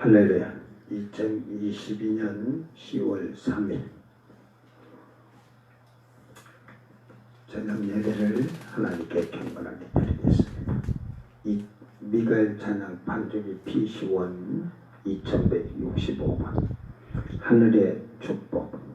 할렐루야. 2022년 10월 3일 저녁 예배를 하나님께 경건하게 드리겠습니다. 이 미가엘 찬양 반주기 P10원 2165번 하늘의 축복.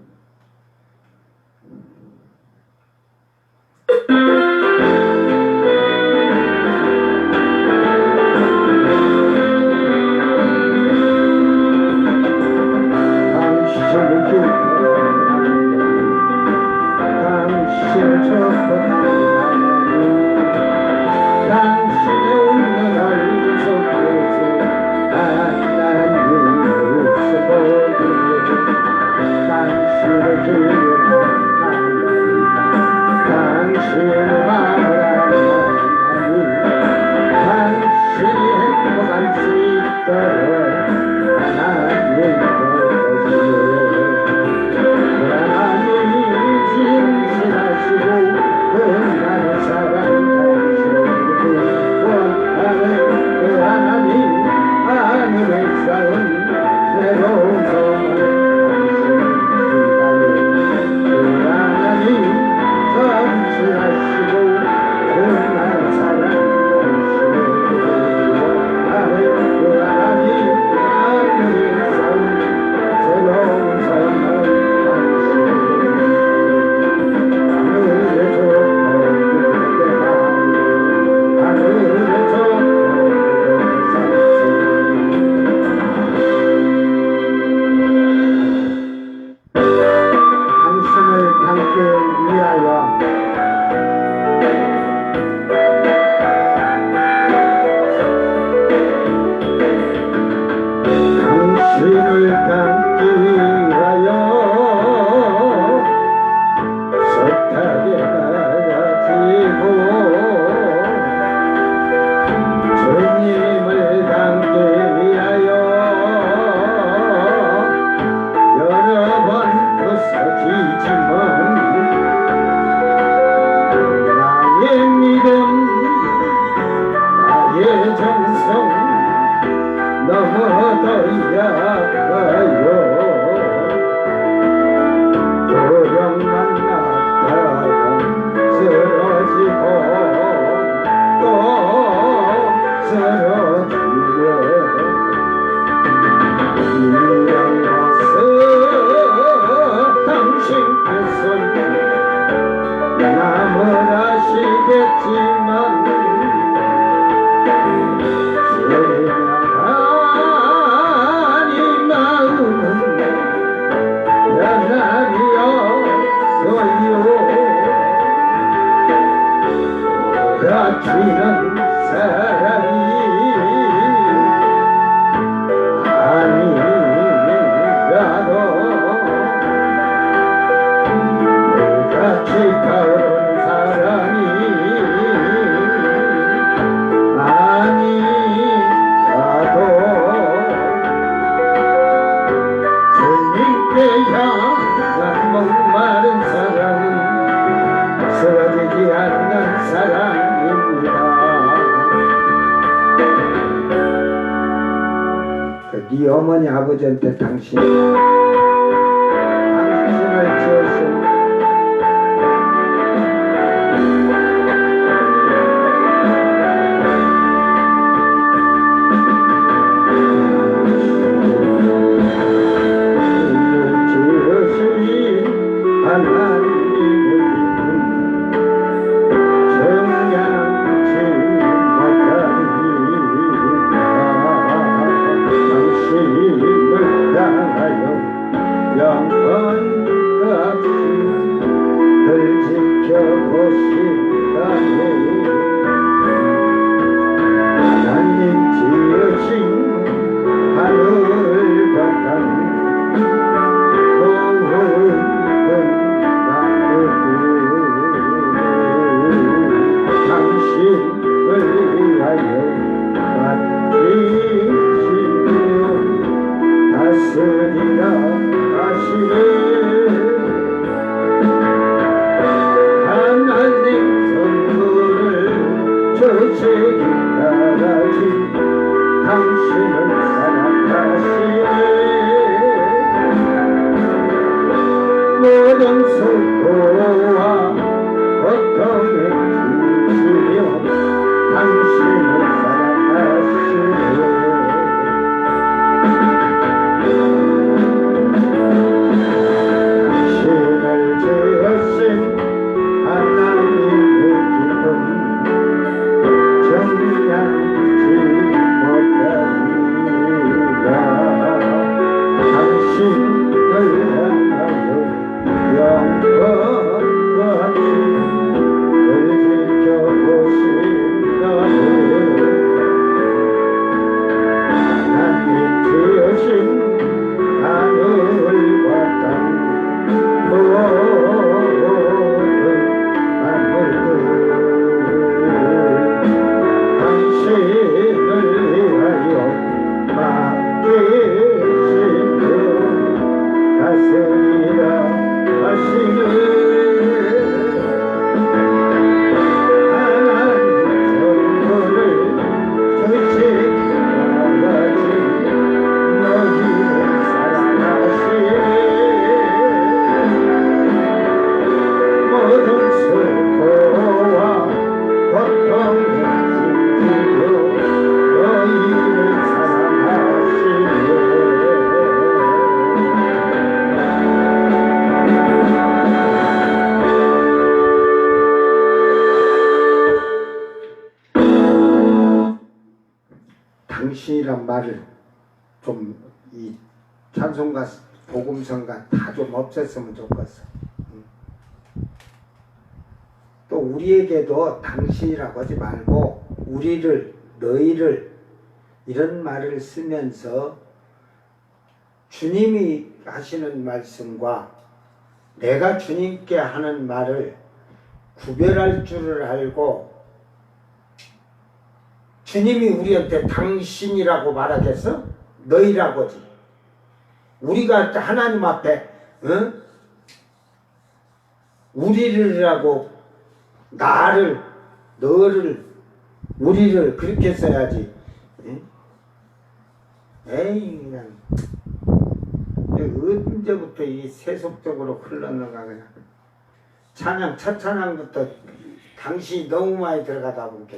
지는 사람이 아니라도 같이 가는 사람이 아니라도 주님께 향한 목마른 사랑은 쓰러지지 않는 사랑입니다. 네 어머니 아버지한테 당신을 지었습니다. 당신을 향하여 당신이란 말을 좀 이 찬송가 복음성가 다 좀 없앴으면 좋겠어. 또 우리에게도 당신이라고 하지 말고 우리를, 너희를 이런 말을 쓰면서 주님이 하시는 말씀과 내가 주님께 하는 말을 구별할 줄을 알고, 주님이 우리한테 당신이라고 말하겠어? 너희라고 하지. 우리가 하나님 앞에 우리를이라고, 나를, 너를, 우리를 그렇게 써야지. 에이, 그냥 언제부터 이 세속적으로 흘렀는가. 그냥 찬양, 첫 찬양부터 당신이 너무 많이 들어가다 보니까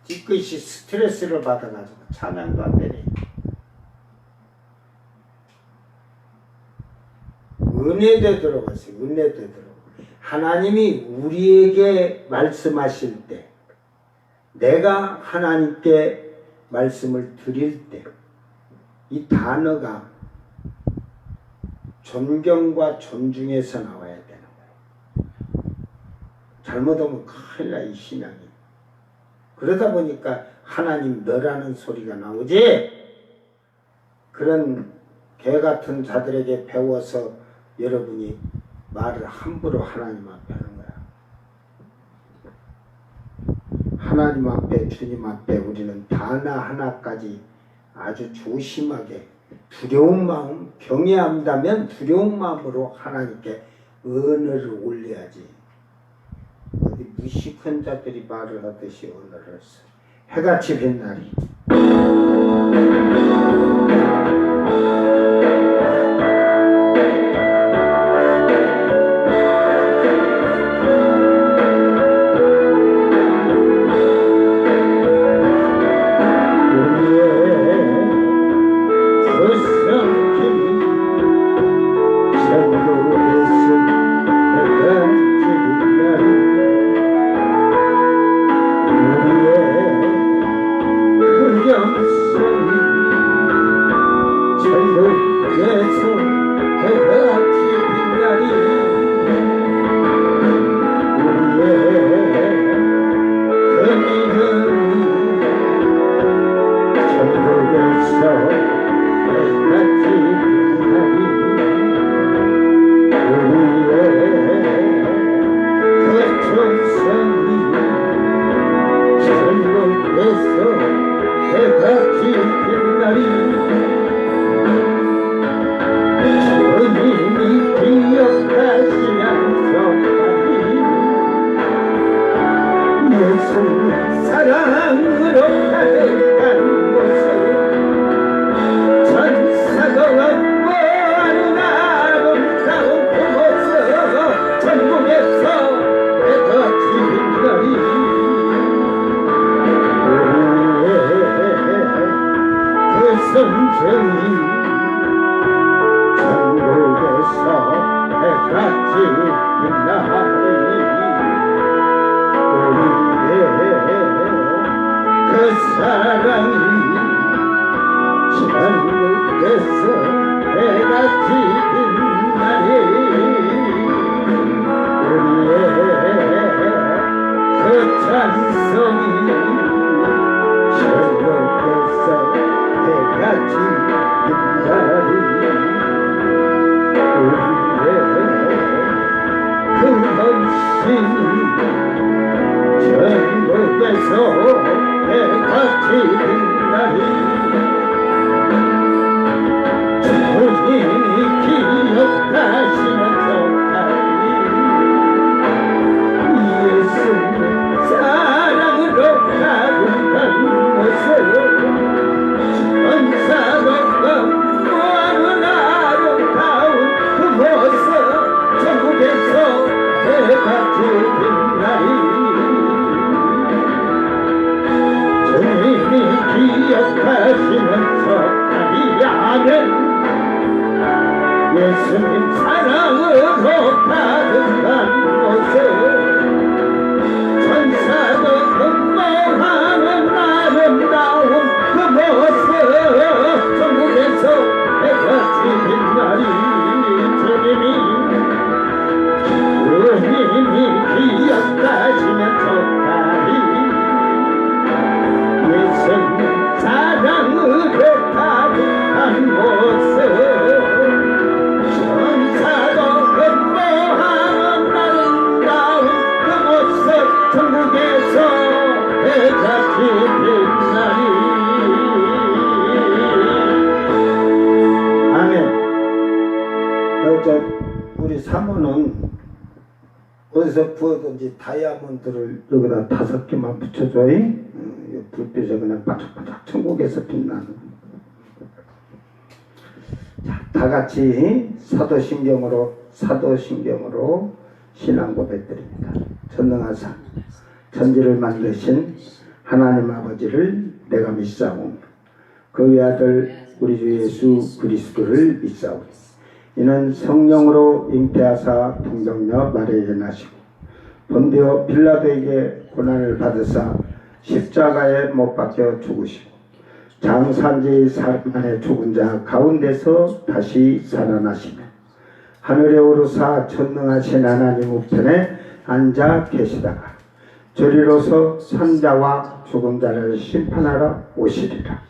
뒤끝이 스트레스를 받아가지고 찬양도 안 되네. 은혜도 들어갔어요. 은혜도 들어가고. 하나님이 우리에게 말씀하실 때, 내가 하나님께 말씀을 드릴 때, 이 단어가 존경과 존중에서 나와야 되는 거예요. 잘못하면 큰일 나, 이 신앙이. 그러다 보니까 하나님 너라는 소리가 나오지. 그런 개 같은 자들에게 배워서 여러분이 말을 함부로 하나님 앞에 하는 거야. 하나님 앞에, 주님 앞에 우리는 단어 하나까지 아주 조심하게, 두려운 마음, 경외한다면 두려운 마음으로 하나님께 언어를 올려야지. 어디 무식한 자들이 말을 하듯이 언어를 했어. 해같이 빛나리. 주님이 어디서 구하든지 다이아몬드를 여기다 5개만 붙여줘. 이 불빛에 그냥 바짝바짝 천국에서 빛나는. 자, 다 같이 사도신경으로 신앙 고백드립니다. 전능하사 천지를 만드신 하나님 아버지를 내가 믿사오며 그 외아들 우리 주 예수 그리스도를 믿사오니 이는 성령으로 잉태하사 동정녀 마리아에게 나시고 본디오 빌라도에게 고난을 받으사 십자가에 못 박혀 죽으시고 장산지 4일 만에 죽은 자 가운데서 다시 살아나시며 하늘에 오르사 전능하신 하나님 우편에 앉아 계시다가 저리로서 산자와 죽은 자를 심판하러 오시리라.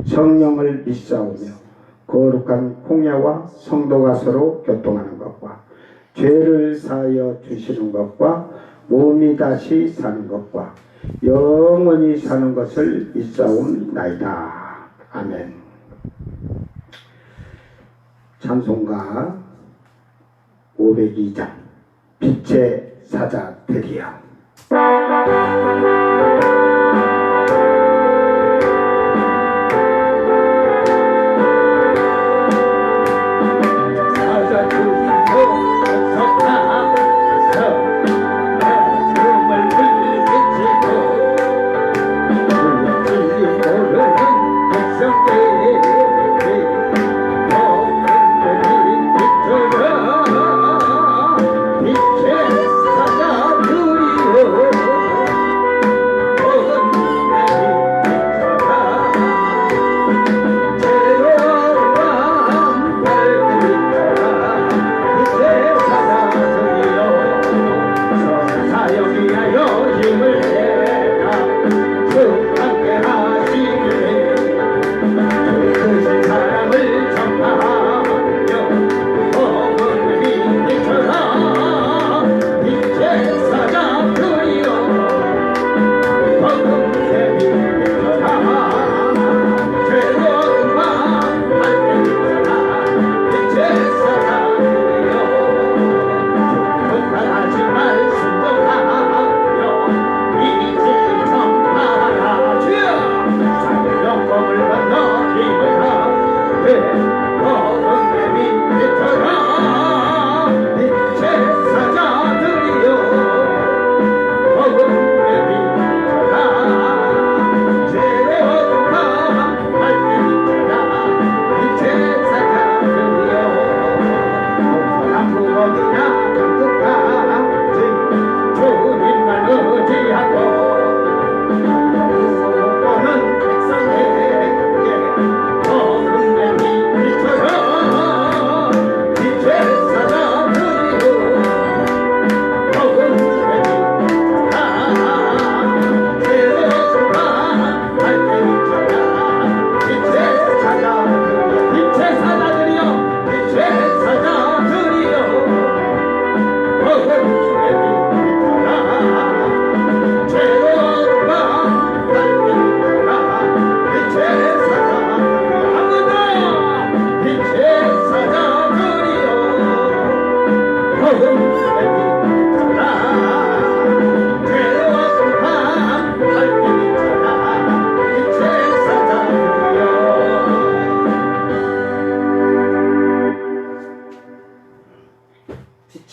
성령을 믿사오며 거룩한 공예와 성도가 서로 교통하는 것과 죄를 사하여 주시는 것과 몸이 다시 사는 것과 영원히 사는 것을 믿사옵나이다. 아멘. 찬송가 502장 빛의 사자들이여.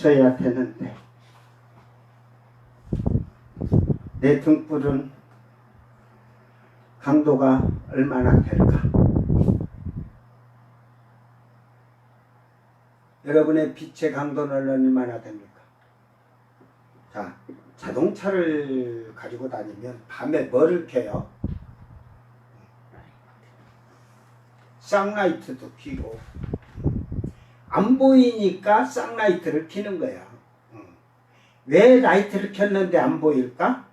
비춰야 되는데 내 등불은 강도가 얼마나 될까? 여러분의 빛의 강도는 얼마나 됩니까? 자, 자동차를 가지고 다니면 밤에 뭐를 켜요? 쌍라이트도 켜고 안 보이니까 쌍라이트를 켜는 거야. 왜 라이트를 켰는데 안 보일까?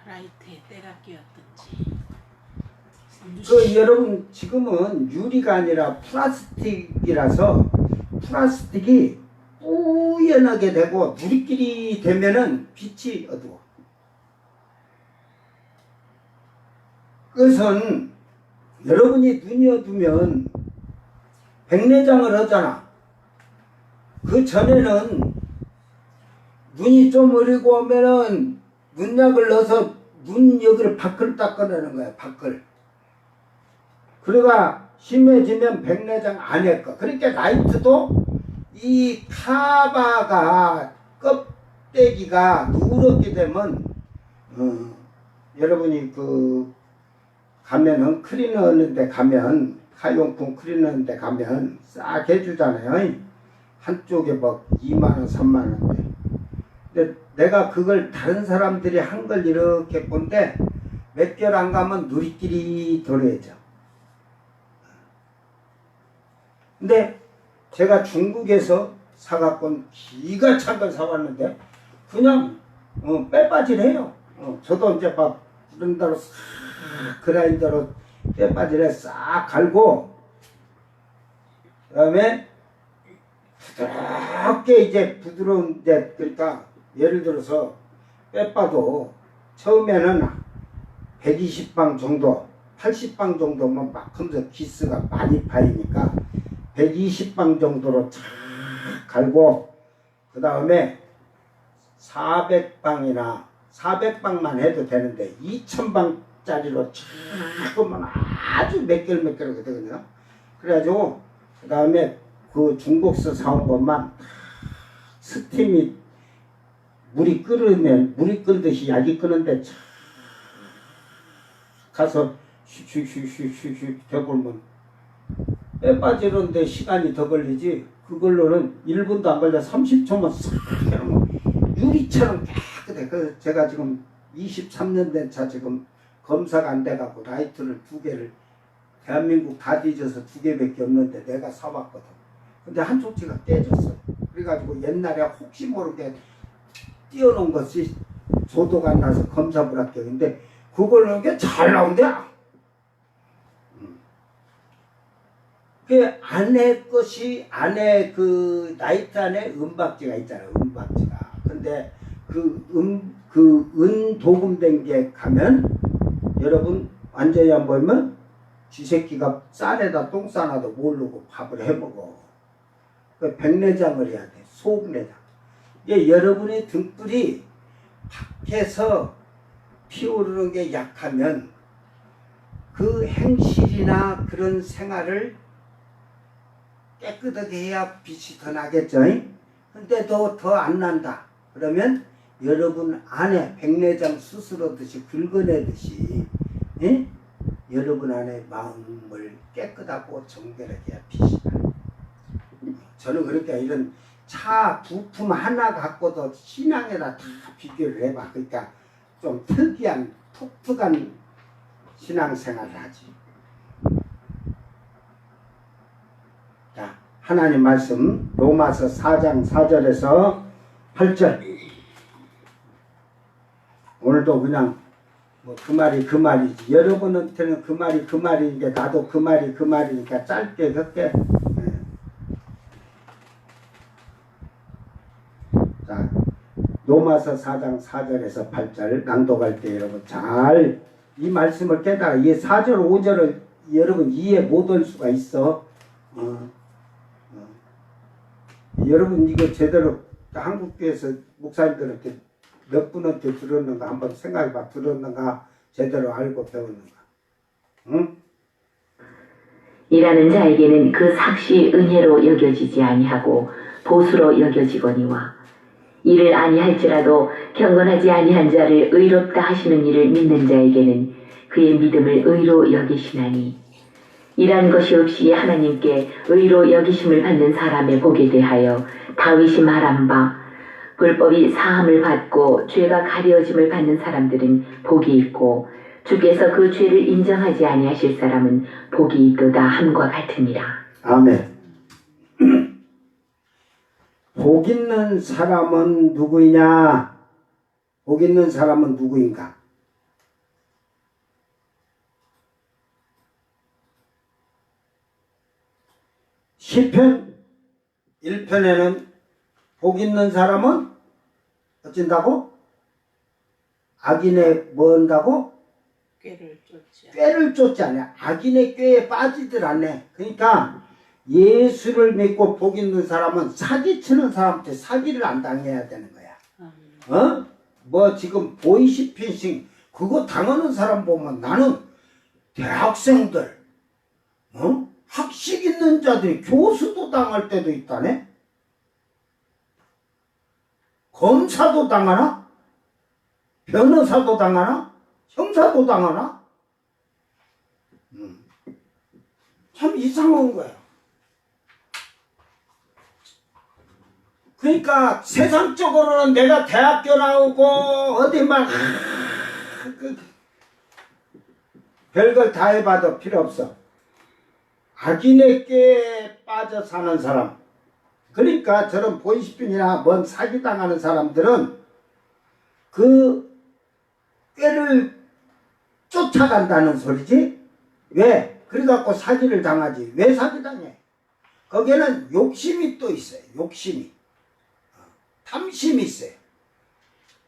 라이트에 때가 끼었든지. 여러분 지금은 유리가 아니라 플라스틱이라서 플라스틱이 뿌연하게 되고 누리끼리 되면은 빛이 어두워. 그것은 여러분이 눈이 어두면 백내장을 하잖아. 그 전에는 눈이 좀 어리고 오면은 눈약을 넣어서 눈 여기를 밖을 닦아내는 거야, 밖을. 그러다 심해지면 백내장 안에 거. 그러니까 라이트도 이 카바가 껍데기가 누렇게 되면 여러분이 그 가면은 크림 넣는데 가면 카용품 크림 넣는데 가면 싹 해주잖아요. 한쪽에 뭐 2만원 3만원대. 근데 내가 그걸 다른 사람들이 한 걸 이렇게 본데 몇 개월 안 가면 누리끼리 도래져. 근데 제가 중국에서 사갖고 기가 찬 걸 사왔는데 그냥 빼빠지래요. 저도 이제 막 그런 대로 싹 그라인더로 빼빠지래 싹 갈고 그 다음에 부드럽게 이제 부드러운데 그러니까 예를 들어서 빼빠도 처음에는 120방 정도 80방 정도면 막 하면서 기스가 많이 파이니까 120방 정도로 쫙 갈고 그 다음에 400방이나 400방만 해도 되는데 2000방짜리로 쫙 하면 아주 몇 개월 되거든요. 그래가지고 그 다음에 그 중국서 사온 것만 스팀이 물이 끓으면 물이 끓듯이 약이 끓는데 쫙 가서 슉슉슉슉슉슉 되골면 빼 빠지는데 시간이 더 걸리지 그걸로는 1분도 안 걸려 30초만 싹 해놓으면 유리처럼 깨끗해. 그래서 제가 지금 23년 된 차 지금 검사가 안 돼갖고 라이트를 2개를 대한민국 다 뒤져서 2개밖에 없는데 내가 사왔거든. 근데 한쪽 치가 깨졌어. 그래가지고 옛날에 혹시 모르게 띄워놓은 것이 조도가 안 나서 검사 불합격인데 그걸 넣은 게 잘 나온대요. 그 안에 것이 안에 그 라이트 안에 은박지가 있잖아요. 은박지가. 근데 그 은도금된 게 가면 여러분 완전히 안 보이면 쥐새끼가 쌀에다 똥 싸놔도 모르고 밥을 해먹어. 그 백내장을 해야 돼. 속내장. 이게 여러분의 등불이 밖에서 피오르는 게 약하면 그 행실이나 그런 생활을 깨끗하게 해야 빛이 더 나겠죠. 근데 더 안 난다. 그러면 여러분 안에 백내장 수술하듯이 긁어내듯이 여러분 안에 마음을 깨끗하고 정결하게 해야 빛이 나. 저는 그렇게 이런 차 부품 하나 갖고도 신앙에다 다 비교를 해봐. 그러니까 좀 특이한 독특한 신앙생활을 하지. 자, 하나님 말씀 로마서 4장 4절에서 8절. 오늘도 그냥 뭐 그 말이 그 말이지. 여러분한테는 그 말이 그 말이니까 나도 그 말이 그 말이니까 짧게 걷게. 자, 로마서 4장 4절에서 8절 낭독할 때 여러분 잘 이 말씀을 깨달아. 이 4절 5절을 여러분 이해 못할 수가 있어. 여러분 이거 제대로 한국교회에서 목사님들한테 몇 분한테 들었는가 한번 생각해봐. 들었는가 제대로 알고 배웠는가. 응? 일하는 자에게는 그 삭시 은혜로 여겨지지 아니하고 보수로 여겨지거니와 이를 아니할지라도 경건하지 아니한 자를 의롭다 하시는 이를 믿는 자에게는 그의 믿음을 의로 여기시나니 이란 것이 없이 하나님께 의로 여기심을 받는 사람의 복에 대하여 다윗이 말한 바 불법이 사함을 받고 죄가 가려짐을 받는 사람들은 복이 있고 주께서 그 죄를 인정하지 아니하실 사람은 복이 있도다 함과 같으니라. 아멘. 복 있는 사람은 누구이냐? 복 있는 사람은 누구인가? 시편 1편에는 복 있는 사람은 어쩐다고? 악인의 뭐 한다고? 꾀를 쫓지 않아. 꾀를 쫓지 않아. 악인의 꾀에 빠지들 않네. 그러니까 예수를 믿고 복 있는 사람은 사기치는 사람한테 사기를 안 당해야 되는 거야. 어? 뭐 지금 보이시피싱 그거 당하는 사람 보면 나는 대학생들, 어? 학식 있는 자들이 교수도 당할 때도 있다네? 검사도 당하나? 변호사도 당하나? 형사도 당하나? 참 이상한 거야. 그러니까 세상적으로는 내가 대학교 나오고 어디 막 별걸 다 해봐도 필요 없어. 악인에게 빠져 사는 사람, 그러니까 저런 보이시핀이나 뭔 사기당하는 사람들은 그 꾀를 쫓아간다는 소리지. 왜? 그래갖고 사기를 당하지. 왜 사기당해? 거기에는 욕심이 또 있어요. 욕심이. 탐심이 있어요.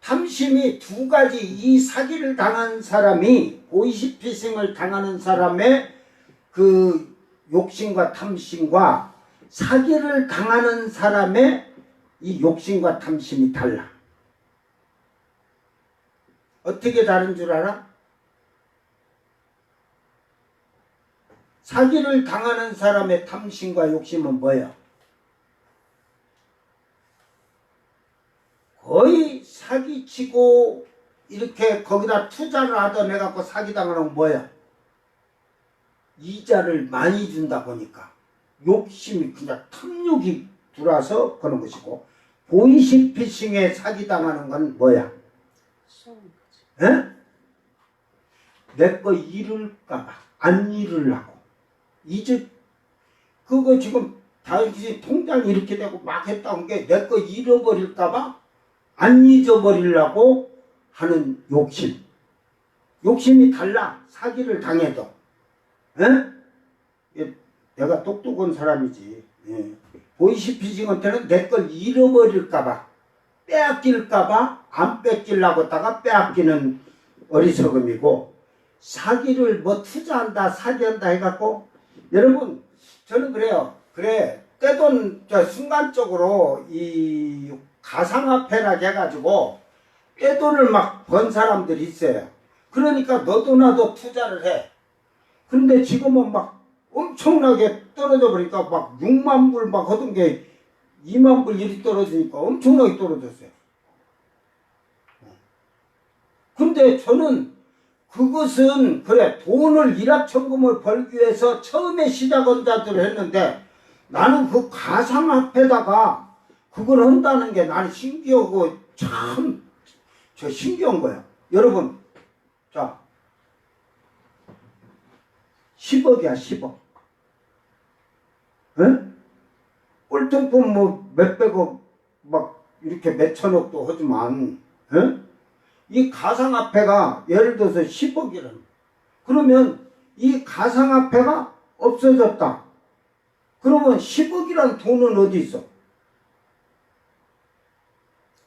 탐심이 두 가지. 이 사기를 당한 사람이 보이시피싱을 당하는 사람의 그 욕심과 탐심과 사기를 당하는 사람의 이 욕심과 탐심이 달라. 어떻게 다른 줄 알아? 사기를 당하는 사람의 탐심과 욕심은 뭐예요? 거의 사기치고 이렇게 거기다 투자를 하던 해갖고 사기당하는 건 뭐예요? 이자를 많이 준다 보니까 욕심이 그냥 탐욕이 들어와서 그런 것이고, 보이시피싱에 사기당하는 건 뭐야? 내 거 잃을까봐 안 잃으려고 이제 그거 지금 당신이 통장 이렇게 되고 막 했다는 게 내 거 잃어버릴까봐 안 잊어버리려고 하는 욕심. 욕심이 달라. 사기를 당해도. 내가 똑똑한 사람이지. 보이시피싱한테는 내 걸 잃어버릴까봐, 빼앗길까봐 안 뺏기려고 하다가 빼앗기는 어리석음이고, 사기를 뭐 투자한다 사기한다 해갖고, 여러분 저는 그래요. 그래 떼돈 순간적으로 이 가상화폐라 해가지고 떼돈을 막 번 사람들이 있어요. 그러니까 너도 나도 투자를 해. 그런데 지금은 막 엄청나게 떨어져 버리니까 막 6만 불 막 하던 게 2만 불 일이 떨어지니까 엄청나게 떨어졌어요. 근데 저는 그것은 그래 돈을 일확천금을 벌기 위해서 처음에 시작한 자들을 했는데, 나는 그 가상화폐에다가 그걸 한다는 게 나는 신기하고 참 저 신기한 거야. 여러분 자 10억이야 10억. 꼴통품 뭐 몇백억 막 이렇게 몇천억도 하지만 이 가상화폐가 예를 들어서 10억이라는, 그러면 이 가상화폐가 없어졌다. 그러면 10억이란 돈은 어디 있어?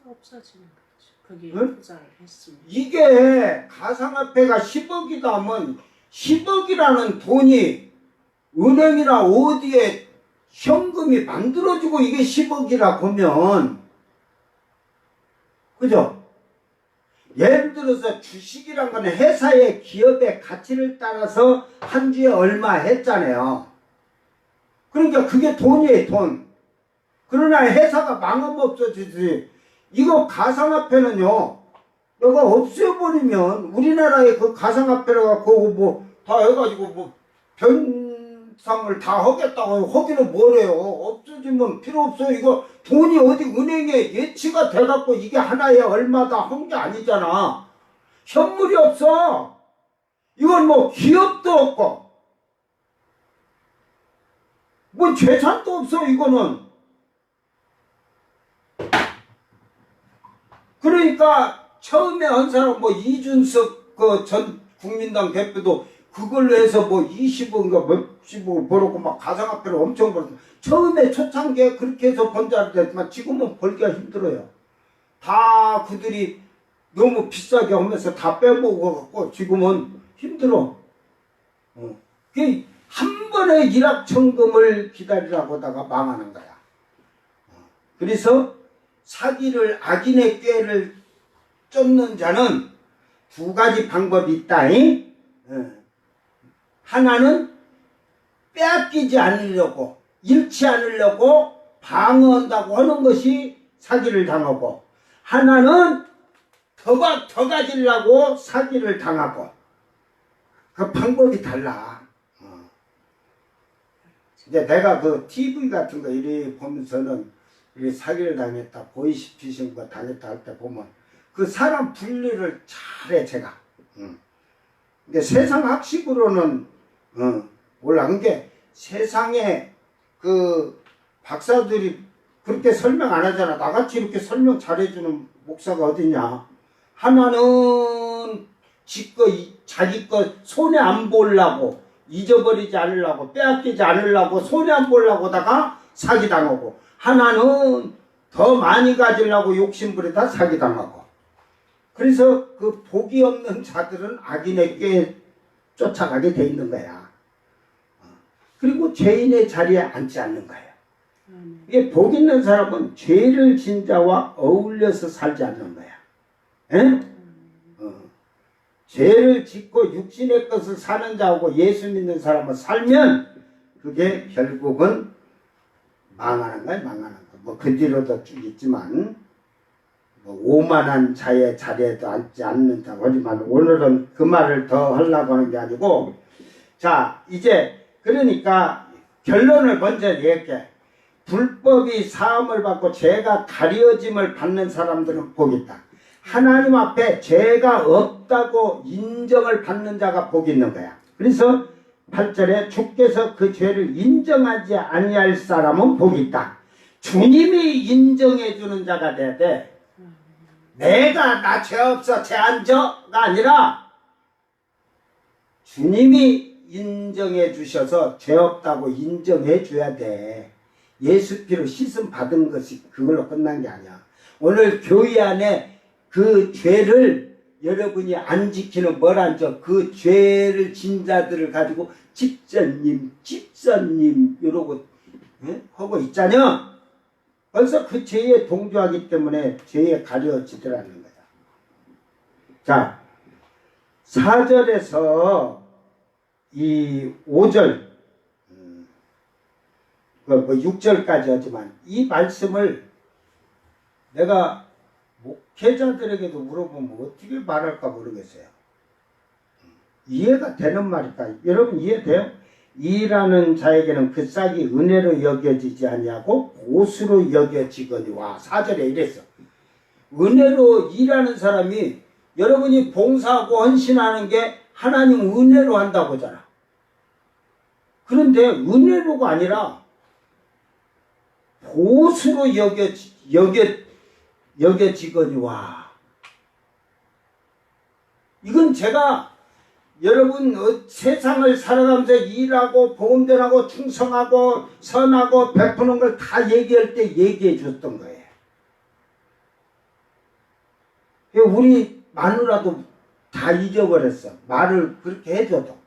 없어지는 거죠. 거기에 응? 투자를 했습니다. 이게 가상화폐가 10억이다 하면 10억이라는 돈이 은행이나 어디에 현금이 만들어지고 이게 10억이라 보면, 그죠? 예를 들어서 주식이란 건 회사의 기업의 가치를 따라서 한 주에 얼마 했잖아요. 그러니까 그게 돈이에요, 돈. 그러나 회사가 망하면 없어지지. 이거 가상화폐는요, 이거 없애버리면 우리나라의 그 가상화폐를 갖고 뭐 다 해가지고 뭐 변상을 다 하겠다고 하기는 뭐래요. 없어지면 필요 없어요. 이거 돈이 어디 은행에 예치가 돼갖고 이게 하나에 얼마다 한 게 아니잖아. 현물이 없어. 이건 뭐 기업도 없고 뭐 재산도 없어 이거는. 그러니까 처음에 한 사람 뭐 이준석 그 전 국민당 대표도 그걸로 해서 뭐 20억인가 몇십억 벌었고 막 가상화폐를 엄청 벌었어. 처음에 초창기에 그렇게 해서 번 자리도 했지만 지금은 벌기가 힘들어요. 다 그들이 너무 비싸게 하면서 다 빼먹어갖고 지금은 힘들어. 그게 한 번의 일확천금을 기다리라고 하다가 망하는 거야. 그래서 사기를 악인의 꾀를 쫓는 자는 두 가지 방법이 있다잉. 하나는 빼앗기지 않으려고, 잃지 않으려고 방어한다고 하는 것이 사기를 당하고, 하나는 더 가지려고 사기를 당하고. 그 방법이 달라. 이제 내가 그 TV 같은 거 이리 보면서는 이 사기를 당했다, 보이스피싱 거 당했다 할 때 보면 그 사람 분류를 잘해 제가. 근데 세상 학식으로는 몰라. 그게 세상에 그 박사들이 그렇게 설명 안 하잖아. 나같이 이렇게 설명 잘해주는 목사가 어디냐. 하나는 자기 거 손에 안 보려고, 잊어버리지 않으려고, 빼앗기지 않으려고, 손에 안 보려고다가 사기당하고, 하나는 더 많이 가지려고 욕심부리다 사기당하고. 그래서 그 복이 없는 자들은 악인의 꾀에 쫓아가게 돼 있는 거야. 그리고 죄인의 자리에 앉지 않는 거예요. 이게 복 있는 사람은 죄를 진 자와 어울려서 살지 않는 거야. 죄를 짓고 육신의 것을 사는 자하고 예수 믿는 사람을 살면 그게 결국은 망하는 거야, 망하는 거. 뭐 그 뒤로도 쭉 있지만, 뭐 오만한 자의 자리에도 앉지 않는다. 하지만 오늘은 그 말을 더 하려고 하는 게 아니고, 자, 이제 그러니까 결론을 먼저 얘기해. 불법이 사함을 받고 죄가 가려짐을 받는 사람들은 복이 있다. 하나님 앞에 죄가 없다고 인정을 받는 자가 복이 있는 거야. 그래서 8절에 주께서 그 죄를 인정하지 아니할 사람은 복이 있다. 주님이 인정해 주는 자가 돼야 돼. 내가 나 죄 없어, 죄 안 져가 아니라 주님이 인정해 주셔서 죄 없다고 인정해 줘야 돼. 예수 피로 씻음 받은 것이 그걸로 끝난 게 아니야. 오늘 교회 안에 그 죄를 여러분이 안 지키는 뭘 안 져? 그 죄를 진 자들을 가지고 집사님 이러고 하고 있잖여. 벌써 그 죄에 동조하기 때문에 죄에 가려지더라는 거야. 자, 4절에서 이 5절 6절까지 하지만 이 말씀을 내가 목회자들에게도 물어보면 어떻게 말할까 모르겠어요. 이해가 되는 말일까? 여러분 이해돼요? 일하는 자에게는 그 싹이 은혜로 여겨지지 아니하고 보수로 여겨지거니와. 4절에 이랬어. 은혜로 일하는 사람이, 여러분이 봉사하고 헌신하는 게 하나님 은혜로 한다고 하잖아. 그런데 은혜로가 아니라 보수로 여겨지거니와. 이건 제가 여러분 세상을 살아가면서 일하고 복음 전하고 충성하고 선하고 베푸는 걸 다 얘기할 때 얘기해 줬던 거예요. 우리 마누라도 다 잊어버렸어. 말을 그렇게 해줘도.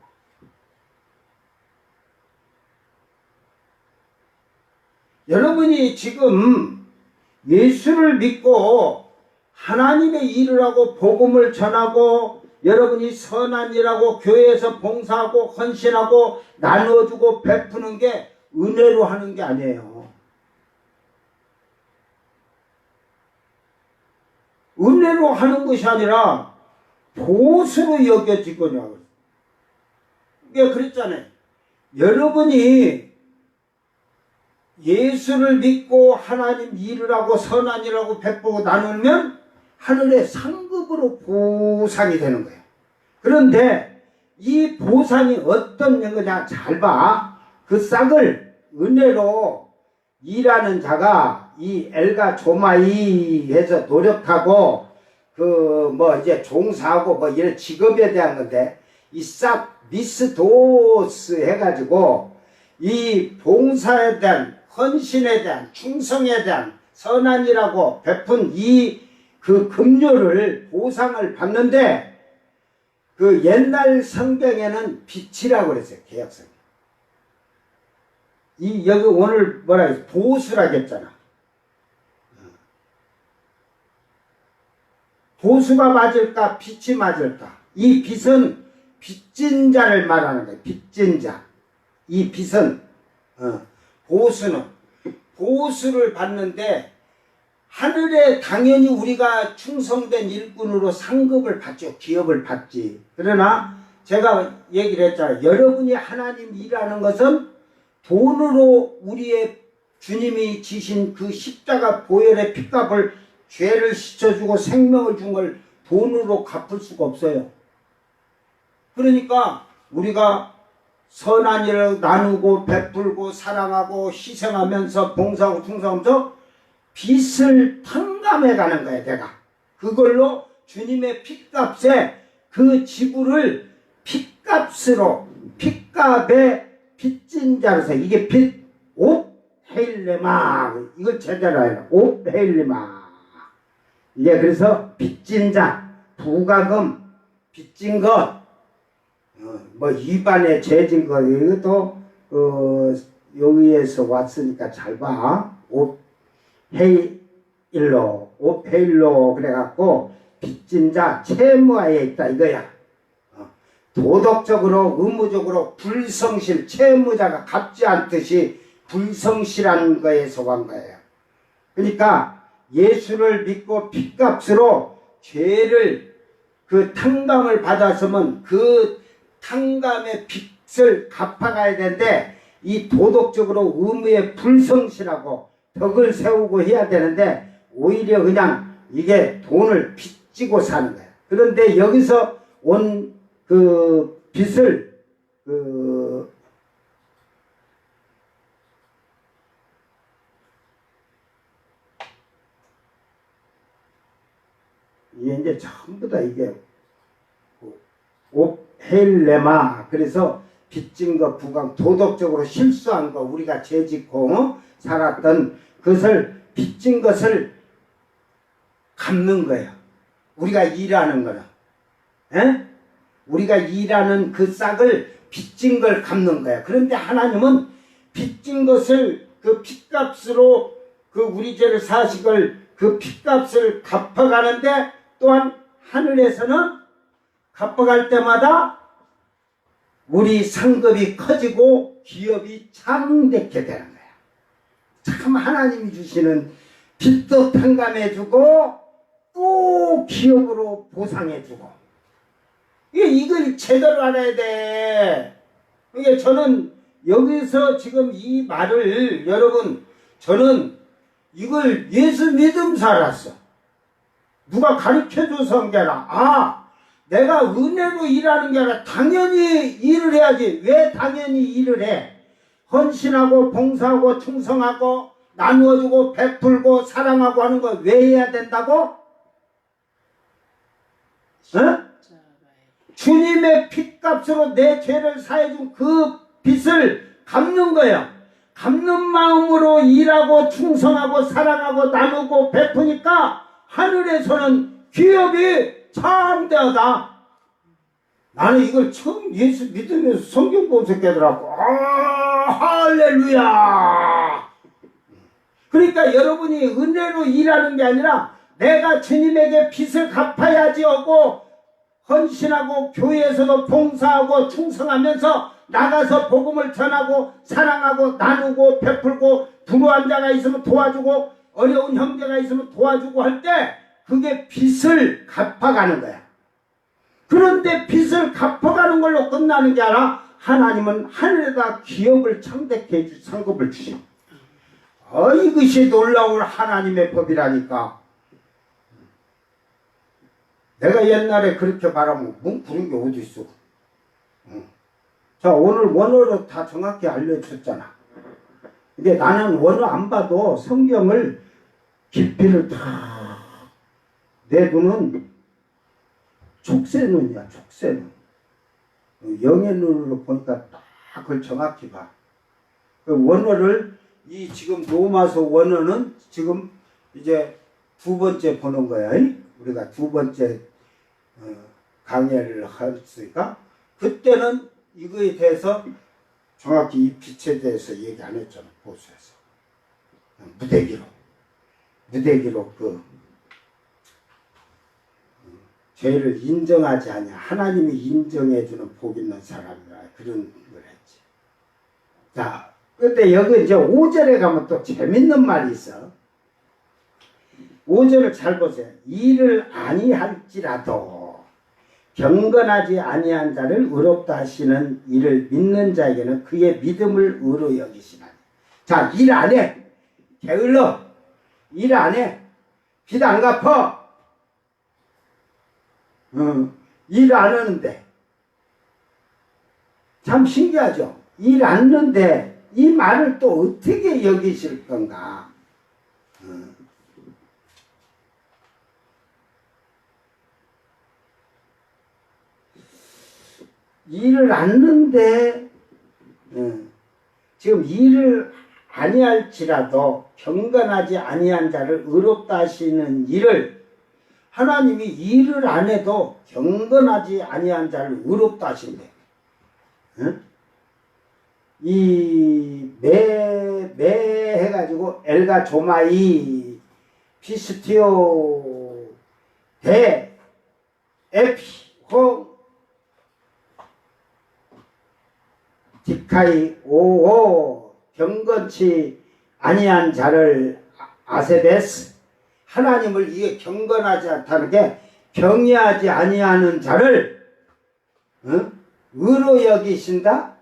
여러분이 지금 예수를 믿고 하나님의 일을 하고 복음을 전하고 여러분이 선한 일하고 교회에서 봉사하고 헌신하고 나눠주고 베푸는 게 은혜로 하는 게 아니에요. 은혜로 하는 것이 아니라 보수로 여겨지거든요. 이게 그랬잖아요. 여러분이 예수를 믿고 하나님 일을 하고 선한 일을 하고 베푸고 나누면 하늘의 상급으로 보상이 되는 거예요. 그런데 이 보상이 어떤 거냐 잘 봐. 그 싹을 은혜로 일하는 자가 이 엘가 조마이 해서 노력하고 그 뭐 이제 종사하고 뭐 이런 직업에 대한 건데 이 싹 미스도스 해가지고 이 봉사에 대한 헌신에 대한 충성에 대한 선한 일하고 베푼 이 그 급료를 보상을 받는데 그 옛날 성경에는 빛이라고 그랬어요. 개혁성. 여기 오늘 뭐라 했어? 보수라겠잖아. 보수가 맞을까? 빛이 맞을까? 이 빛은 빚진 자를 말하는 거예요. 빚진 자. 이 빛은 보수는 보수를 받는데 하늘에 당연히 우리가 충성된 일꾼으로 상급을 받죠. 기업을 받지. 그러나 제가 얘기를 했잖아요. 여러분이 하나님 일하는 것은 돈으로 우리의 주님이 지신 그 십자가 보혈의 핏값을 죄를 씻어주고 생명을 준 걸 돈으로 갚을 수가 없어요. 그러니까 우리가 선한 일을 나누고 베풀고 사랑하고 희생하면서 봉사하고 충성하면서 빚을 탕감해 가는 거야 내가. 그걸로 주님의 핏값에 그 지불을 핏값으로 핏값에 빚진 자로서 이게 빚 옵헤일레마 이걸 제대로 해라. 옵헤일레마 이게 그래서 빚진 자 부가금 빚진 것 뭐 위반에 죄진 것 이것도 여기에서 왔으니까 잘 봐. 옵헤일로 그래갖고 빚진 자 채무하에 있다 이거야. 도덕적으로 의무적으로 불성실 채무자가 갚지 않듯이 불성실한 거에 속한 거예요. 그러니까 예수를 믿고 핏값으로 죄를 그 탕감을 받았으면 그 탕감의 빚을 갚아가야 되는데 이 도덕적으로 의무에 불성실하고 덕을 세우고 해야 되는데 오히려 그냥 이게 돈을 빚지고 사는 거예요. 그런데 여기서 온 그 빚을 이게 이제 전부 다 이게 옵헬레마 그래서 빚진 거 부강 도덕적으로 실수한 거 우리가 죄짓고 살았던 그것을 빚진 것을 갚는 거예요. 우리가 일하는 거는 에? 우리가 일하는 그 싹을 빚진 걸 갚는 거예요. 그런데 하나님은 빚진 것을 그 핏값으로 그 우리 죄를 사식을 그 핏값을 갚아가는데 또한 하늘에서는 갚아갈 때마다 우리 상급이 커지고 기업이 창대케 되는 거예요. 참 하나님이 주시는 빚도 탕감해주고 또 기업으로 보상해주고 이걸 제대로 알아야 돼. 이게 저는 여기서 지금 이 말을 여러분 저는 이걸 예수 믿으면서 알았어. 누가 가르쳐줘서 한 게 아니라 내가 은혜로 일하는 게 아니라 당연히 일을 해야지. 왜 당연히 일을 해? 헌신하고 봉사하고 충성하고 나누어주고 베풀고 사랑하고 하는 거 왜 해야 된다고? 주님의 핏값으로 내 죄를 사해준 그 빚을 갚는 거예요. 갚는 마음으로 일하고 충성하고 사랑하고 나누고 베푸니까 하늘에서는 기업이 창대하다. 나는 이걸 처음 예수 믿으면서 성경 보면서 깨더라고. 할렐루야. 그러니까 여러분이 은혜로 일하는 게 아니라 내가 주님에게 빚을 갚아야지 하고 헌신하고 교회에서도 봉사하고 충성하면서 나가서 복음을 전하고 사랑하고 나누고 베풀고 불우한 자가 있으면 도와주고 어려운 형제가 있으면 도와주고 할 때 그게 빚을 갚아가는 거야. 그런데 빚을 갚아가는 걸로 끝나는 게 아니라 하나님은 하늘에다 기업을 창대케 해줄 상급을 주시고 이것이 놀라운 하나님의 법이라니까. 내가 옛날에 그렇게 말하면 뭉푸른 게 어디 있어. 자 오늘 원어로 다 정확히 알려줬잖아. 근데 나는 원어 안 봐도 성경을 깊이를 다 내 눈은 촉새 눈이야. 촉새 눈. 영의 눈으로 보니까 딱 그걸 정확히 봐. 그 원어를 이 지금 로마서 원어는 지금 이제 두 번째 보는 거야. 우리가 두 번째 강의를 했으니까 그때는 이거에 대해서 정확히 이 빛에 대해서 얘기 안 했잖아. 보수에서 무대기로 그 죄를 인정하지 않냐, 하나님이 인정해주는 복 있는 사람이라 그런 걸 했지. 자, 근데 여기 이제 5절에 가면 또 재밌는 말이 있어. 5절을 잘 보세요. 이를 아니할지라도 경건하지 아니한 자를 의롭다 하시는 이를 믿는 자에게는 그의 믿음을 의로 여기시나니. 자, 일 안 해. 게을러. 일 안 해. 빚 안 갚아. 일 안 하는데. 참 신기하죠. 일 안 하는데 이 말을 또 어떻게 여기실 건가. 일을 않는데 지금 일을 아니할지라도 경건하지 아니한 자를 의롭다 하시는 일을 하나님이 일을 안 해도 경건하지 아니한 자를 의롭다 하신대. 매 해가지고 엘가 조마이 피스티오 대 에피호 디카이 오오 경건치 아니한 자를 아세베스. 하나님을 이게 경건하지 않다는 게 경외하지 아니하는 자를 의로 여기신다.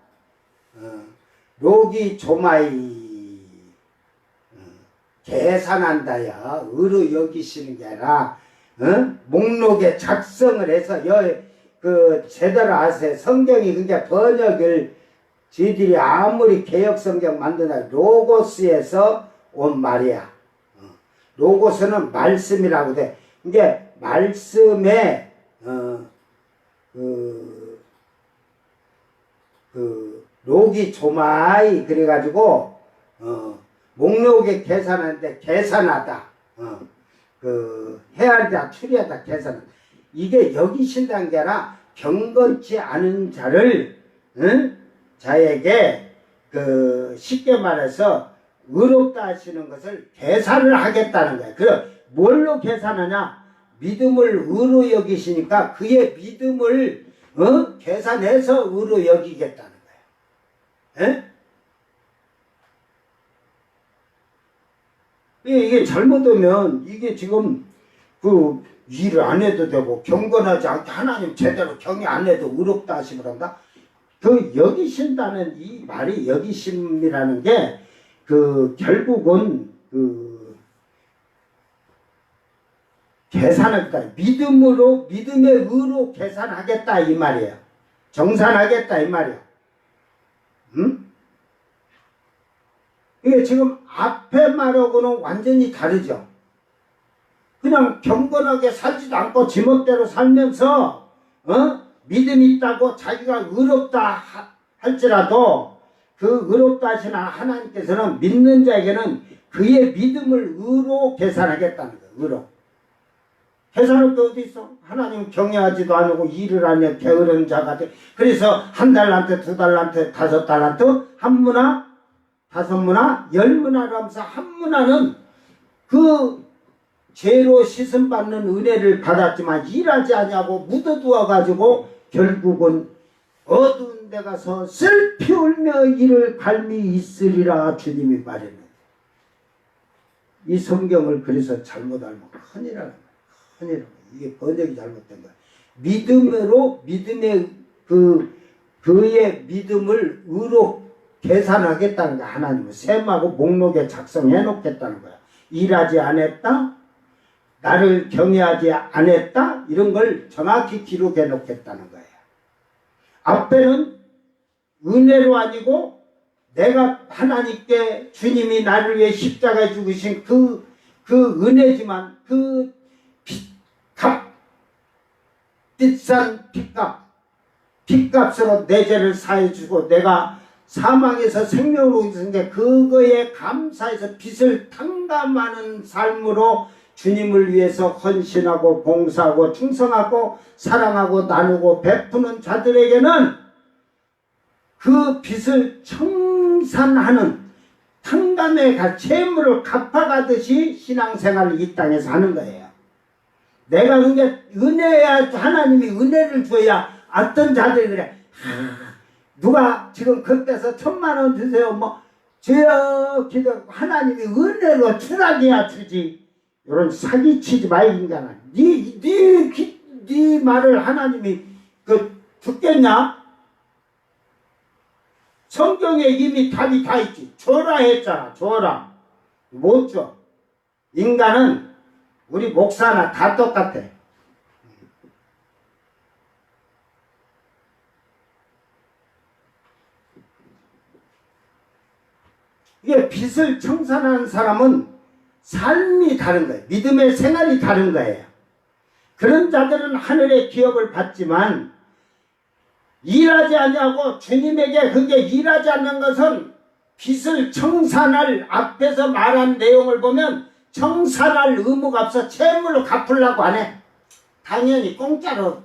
로기 조마이 계산한다야. 의로 여기시는 게 아니라 목록에 작성을 해서 그 제대로 아세요. 성경이 그게 번역을 저희들이 아무리 개혁성경 만드나 로고스에서 온 말이야. 로고스는 말씀이라고 돼. 이게 말씀에 로기 조마이 그래가지고 목록에 계산하는데 계산하다. 해하다 추리하다 계산하다. 이게 여기신다는 게 아니라 경건치 않은 자를 자에게 쉽게 말해서 의롭다 하시는 것을 계산을 하겠다는 거예요. 그럼 뭘로 계산하냐? 믿음을 의로 여기시니까 그의 믿음을 계산해서 의로 여기겠다는 거예요. 이게 잘못되면 이게 지금 그 일을 안 해도 되고 경건하지 않게 하나님 제대로 경외 안 해도 의롭다 하시고 그런다. 그 여기신다는 이 말이 여기심이라는 게 결국은 계산하겠다. 믿음의 의로 계산하겠다 이 말이에요. 정산하겠다 이 말이에요. 이게 지금 앞에 말하고는 완전히 다르죠. 그냥 경건하게 살지도 않고 지멋대로 살면서 믿음이 있다고 자기가 의롭다 할지라도 그 의롭다 하시는 하나님께서는 믿는 자에게는 그의 믿음을 의로 계산하겠다는 거예요. 의로. 계산할 게 어디 있어? 하나님 경외하지도 않고 일을 하며 게으른 자가 돼. 그래서 1달란트, 2달란트, 5달란트, 1문화, 5문화, 10문화를 하면서 1문화는 그 죄로 씻음받는 은혜를 받았지만 일하지 않냐고 묻어두어 가지고 결국은 어두운 데 가서 슬피 울며 이를 갈미 있으리라 주님이 말했는데 이 성경을 그래서 잘못 알면 큰일 나는 거야. 이게 번역이 잘못된 거야. 믿음의 그의 믿음을 의로 계산하겠다는 거야. 하나님은 셈하고 목록에 작성해 놓겠다는 거야. 일하지 않았다, 나를 경외하지 않았다, 이런 걸 정확히 기록해 놓겠다는 거야. 앞에는 은혜로 아니고 내가 하나님께 주님이 나를 위해 십자가에 죽으신 그 은혜지만 비싼 핏값으로 내 죄를 사해주고 내가 사망에서 생명으로 있은 게 그거에 감사해서 빚을 탕감하는 삶으로 주님을 위해서 헌신하고 봉사하고 충성하고 사랑하고 나누고 베푸는 자들에게는 그 빚을 청산하는 탕감에 갈 채무를 갚아가듯이 신앙생활을 이 땅에서 하는 거예요. 내가 그게 은혜야, 하나님이 은혜를 줘야 어떤 자들이 그래. 누가 지금 그때서 1000,000원 주세요. 뭐 주여 기도 하나님이 은혜로 주라니야 주지. 이런 사기치지 마 인간아. 네 말을 하나님이 듣겠냐? 성경에 이미 답이 다 있지. 줘라 했잖아. 줘라. 못 줘. 인간은 우리 목사나 다 똑같아. 이게 빚을 청산하는 사람은 삶이 다른 거예요. 믿음의 생활이 다른 거예요. 그런 자들은 하늘의 기업을 받지만 일하지 않냐고 주님에게 그게 일하지 않는 것은 빚을 청산할 앞에서 말한 내용을 보면 청산할 의무가 없어. 채무를 갚으려고 안 해. 당연히 공짜로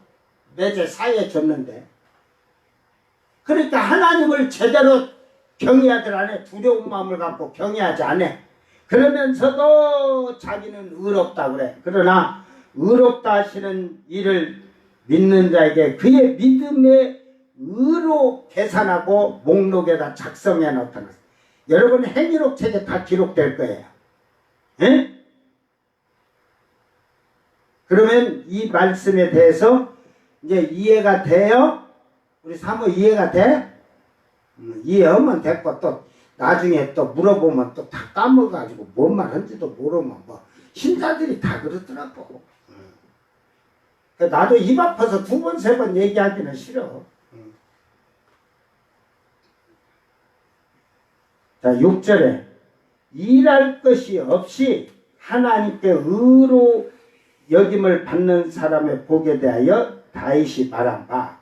매제 사이에 줬는데. 그러니까 하나님을 제대로 경외하지 않아. 두려운 마음을 갖고 경외하지 않아. 그러면서도 자기는 의롭다 그래. 그러나 의롭다 하시는 이를 믿는 자에게 그의 믿음의 의로 계산하고 목록에다 작성해 놓다는 것입니다. 여러분 행위록 책에 다 기록될 거예요. 에? 그러면 이 말씀에 대해서 이제 이해가 돼요? 우리 사모 이해가 돼? 이해하면 됐고 또 나중에 또 물어보면 또 다 까먹어가지고 뭔 말인지도 모르면 뭐 신자들이 다 그러더라고. 나도 입 아파서 2번, 3번 얘기하기는 싫어. 자, 6절에 일할 것이 없이 하나님께 의로 여김을 받는 사람의 복에 대하여 다윗이 말한 바,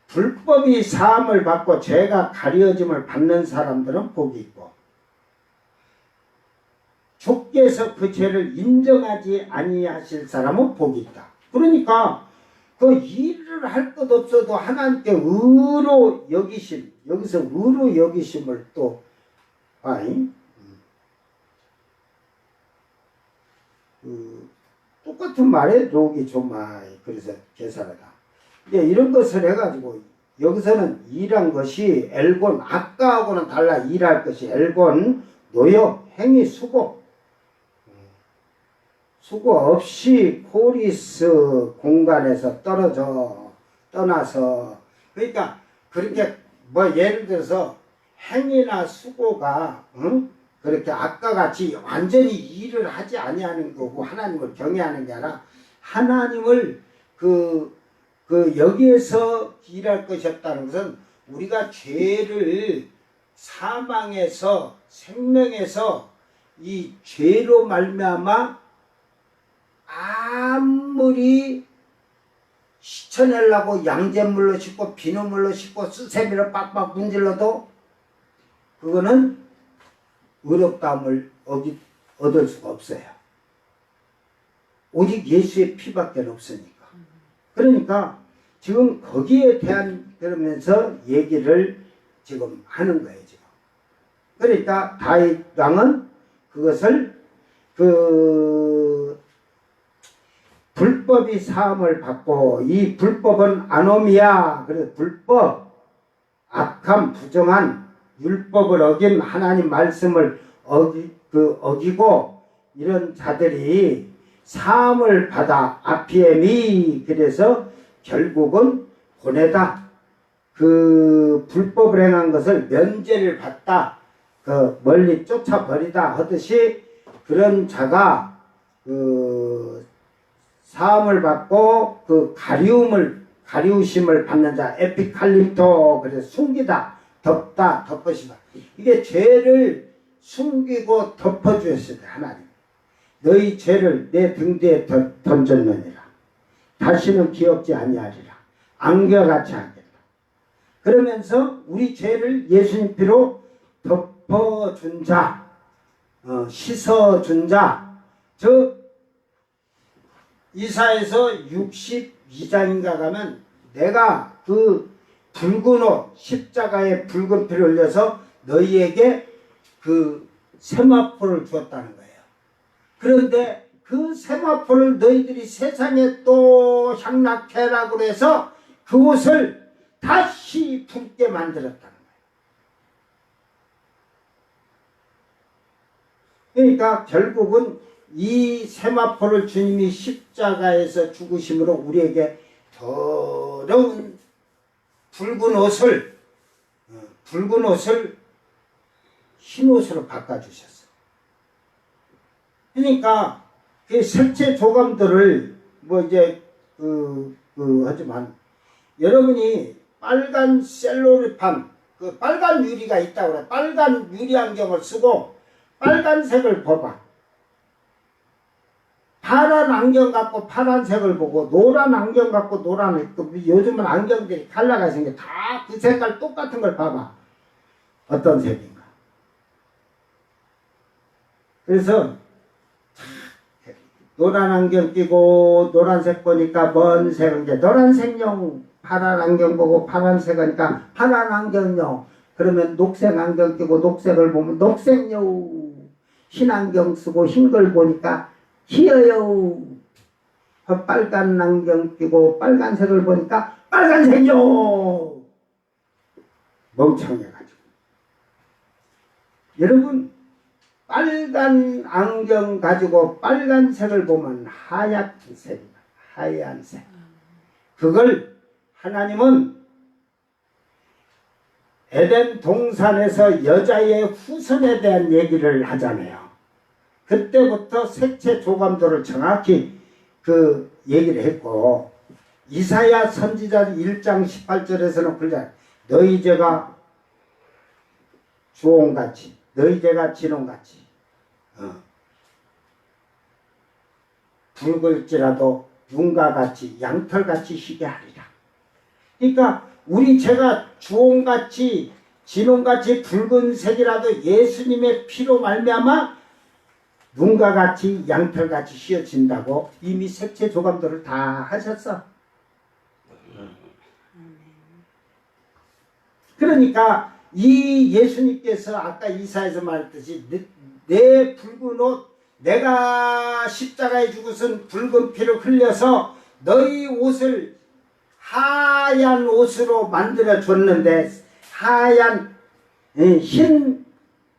불법이 사함을 받고 죄가 가려짐을 받는 사람들은 복이 있고 주께서 그 죄를 인정하지 아니하실 사람은 복이 있다. 그러니까 그 일을 할 것 없어도 하나님께 의로 여기심, 여기서 의로 여기심을 또 똑같은 말에 로기 조마이 그래서 계산하다. 이제 이런 것을 해가지고 여기서는 일한 것이 엘곤, 아까하고는 달라. 일할 것이 엘곤, 노역, 행위, 수고. 수고 없이 코리스 공간에서 떠나서 그러니까 그렇게 뭐 예를 들어서 행위나 수고가 그렇게 아까 같이 완전히 일을 하지 아니하는 거고 하나님을 경외하는 게 아니라 하나님을 여기에서 일할 것이 없다는 것은 우리가 죄를 사망에서 생명에서 이 죄로 말미암아 아무리 씻어내려고 양잿물로 씻고 비눗물로 씻고 수세미로 빡빡 문질러도 그거는 의롭다함을 얻을 수가 없어요. 오직 예수의 피밖에 없으니까. 그러니까 지금 거기에 대한 그러면서 얘기를 지금 하는 거예요. 지금. 그러니까 다윗 왕은 그것을 불법이 사함을 받고 이 불법은 아노미야. 그래서 불법, 악함, 부정한 율법을 어긴 하나님 말씀을 어기고 이런 자들이 사함을 받아 아피엠이 그래서 결국은 고뇌다. 그 불법을 행한 것을 면제를 받다. 멀리 쫓아버리다 하듯이 그런 자가 사함을 받고 가리우심을 받는 자 에피칼림토 그래서 숨기다. 덮다, 덮으시다. 이게 죄를 숨기고 덮어주었을 때 하나님 너희 죄를 내 등 뒤에 던졌느니라. 다시는 기억지 아니하리라. 안개같이 하겠다. 그러면서 우리 죄를 예수님 피로 덮어준 자, 씻어준 자, 즉 이사에서 62장인가 가면 내가 붉은 옷, 십자가에 붉은 피를 흘려서 너희에게 그 세마포를 주었다는 거예요. 그런데 그 세마포를 너희들이 세상에 또 향락해라고 해서 그 옷을 다시 붉게 만들었다는 거예요. 그러니까 결국은 이 세마포를 주님이 십자가에서 죽으심으로 우리에게 더러운 붉은 옷을 흰 옷으로 바꿔주셨어. 그러니까 그 색채 조감들을 뭐 이제 하지만 여러분이 빨간 셀로리판 그 빨간 유리가 있다고 그래. 빨간 유리 안경을 쓰고 빨간색을 봐봐. 파란 안경 갖고 파란색을 보고 노란 안경 갖고 노란을 요즘은 안경들이 컬러가 생겨 다 그 색깔 똑같은 걸 봐봐. 어떤 색인가. 그래서 노란 안경 끼고 노란색 보니까 뭔 색은 게 노란색용, 파란 안경 보고 파란색 하니까 파란 안경용. 그러면 녹색 안경 끼고 녹색을 보면 녹색용. 흰 안경 쓰고 흰 걸 보니까 희어요. 빨간 안경 끼고 빨간색을 보니까 빨간색요. 멍청해가지고. 여러분 빨간 안경 가지고 빨간색을 보면 하얀 색이다. 하얀색. 그걸 하나님은 에덴 동산에서 여자의 후손에 대한 얘기를 하잖아요. 그때부터 색채 조감도를 정확히 그 얘기를 했고, 이사야 선지자 1장 18절에서는 그러잖아요. 너희 죄가 주홍같이, 너희 죄가 진홍같이 붉을지라도 윤과같이 양털같이 희게 하리라. 그러니까 우리 죄가 주홍같이 진홍같이 붉은색이라도 예수님의 피로 말미암아 눈과 같이 양털같이 휘어진다고 이미 색채 조감도를 다 하셨어. 그러니까 이 예수님께서 아까 이사에서 말했듯이 내 붉은 옷, 내가 십자가에 죽으신 붉은 피를 흘려서 너희 옷을 하얀 옷으로 만들어 줬는데, 하얀 흰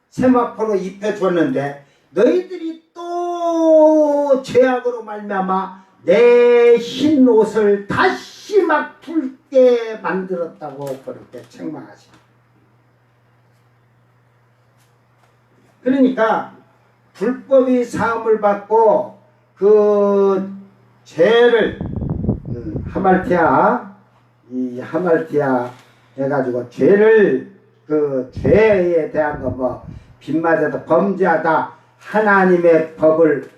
세마포로 입혀 줬는데 너희들이 또 죄악으로 말미암아 내 흰 옷을 다시 막 붉게 만들었다고 그렇게 책망하십니다. 그러니까 불법이 사함을 받고 그 죄를 하말티아 해가지고 죄를 그 죄에 대한 거 뭐 빗맞아도 범죄하다, 하나님의 법을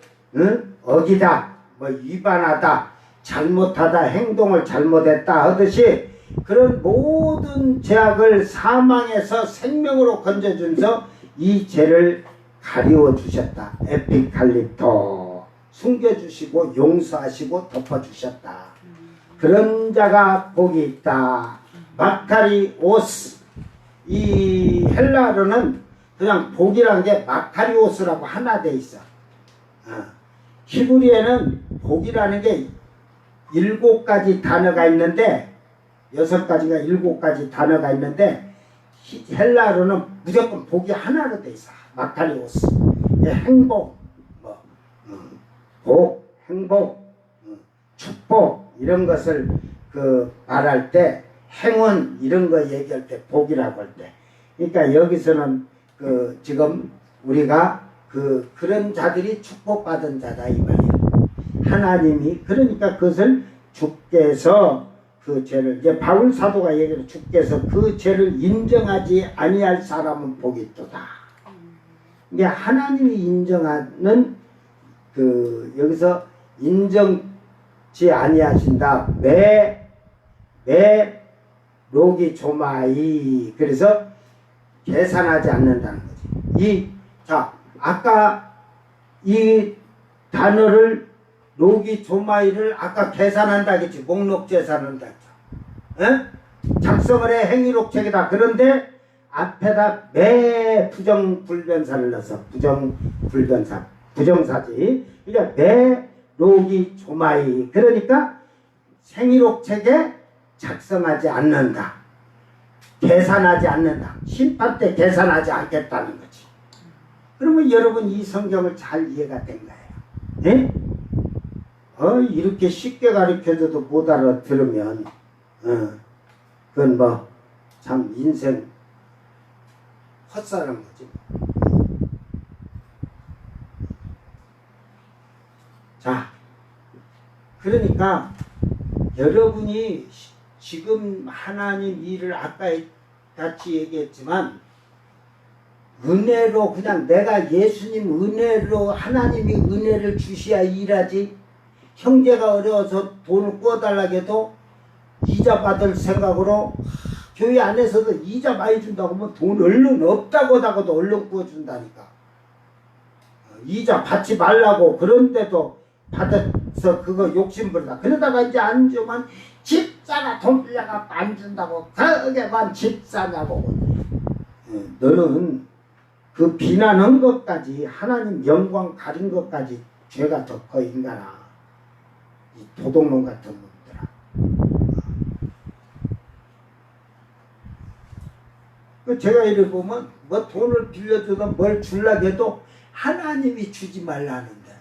어기다, 뭐 위반하다, 잘못하다, 행동을 잘못했다 하듯이 그런 모든 죄악을 사망에서 생명으로 건져준서 이 죄를 가리워 주셨다. 에피칼립토 숨겨주시고 용서하시고 덮어주셨다. 그런 자가 복이 있다. 마카리오스, 이 헬라어로는 그냥 복이라는 게 마카리오스라고 하나 돼 있어. 히브리에는 복이라는 게 7가지 단어가 있는데 6가지가 7가지 단어가 있는데 헬라어로는 무조건 복이 하나로 돼 있어. 마카리오스. 행복, 복, 행복, 축복 이런 것을 그 말할 때 행운 이런 거 얘기할 때 복이라고 할 때, 그러니까 여기서는 그 지금 우리가 그런 자들이 축복받은 자다 이 말이야. 하나님이 그러니까 그것을 주께서 그 죄를 이제 바울 사도가 얘기를 주께서 그 죄를 인정하지 아니할 사람은 복이 있도다. 이게 하나님이 인정하는 그 여기서 인정지 아니하신다. 매 로기 조마이. 그래서 계산하지 않는다는 거지. 자, 아까 이 단어를 로기 조마이를 아까 계산한다 했지. 목록 계산한다 했죠. 작성을 해 행위록책이다. 그런데 앞에다 매 부정불변사를 넣어서 부정불변사 부정사지. 그러니까 매 로기 조마이. 그러니까 행위록책에 작성하지 않는다. 계산하지 않는다. 심판 때 계산하지 않겠다는 거지. 그러면 여러분 이 성경을 잘 이해가 된 거예요. 네? 이렇게 쉽게 가르쳐줘도 못 알아들으면 그건 뭐 참 인생 헛살한 거지. 자, 그러니까 여러분이 지금 하나님 일을 아까 같이 얘기했지만 은혜로 그냥 내가 예수님 은혜로 하나님이 은혜를 주셔야 일하지, 형제가 어려워서 돈을 구워달라고 해도 이자 받을 생각으로 교회 안에서도 이자 많이 준다고 하면 돈 얼른 없다고 하다가도 얼른 구워준다니까. 이자 받지 말라고 그런데도 받아서 그거 욕심부리다. 그러다가 이제 안 주면 집사가 돈 빌려가 안 준다고 그게만 집사냐고. 너는 그 비난한 것까지 하나님 영광 가린 것까지 죄가 더 커. 인간아, 이 도둑놈 같은 놈들아. 제가 이래 보면 뭐 돈을 빌려주든 뭘 줄라고 해도 하나님이 주지 말라는데,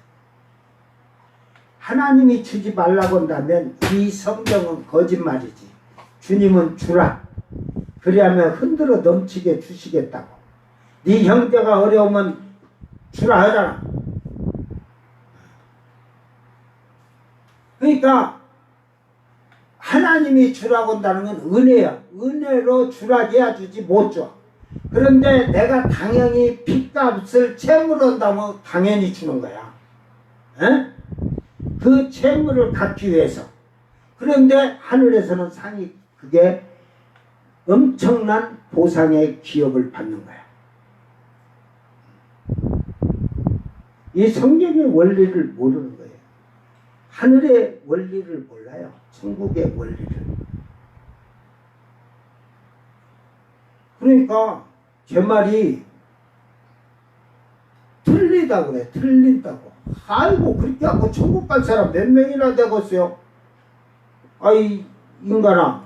하나님이 주지 말라고 한다면 이 성경은 거짓말이지. 주님은 주라. 그리하면 흔들어 넘치게 주시겠다고. 네 형제가 어려우면 주라 하잖아. 그러니까 하나님이 주라고 한다는 건 은혜야. 은혜로 주라고 해야 주지 못 줘. 그런데 내가 당연히 핏값을 채무로 한다면 당연히 주는 거야. 에? 그 채무를 갚기 위해서. 그런데 하늘에서는 상이 그게 엄청난 보상의 기업을 받는 거야. 이 성경의 원리를 모르는 거예요. 하늘의 원리를 몰라요. 천국의 원리를. 그러니까 제 말이 틀리다고 그래. 틀린다고. 아이고 그렇게 하고 천국 갈 사람 몇 명이나 되겠어요. 아이 인간아,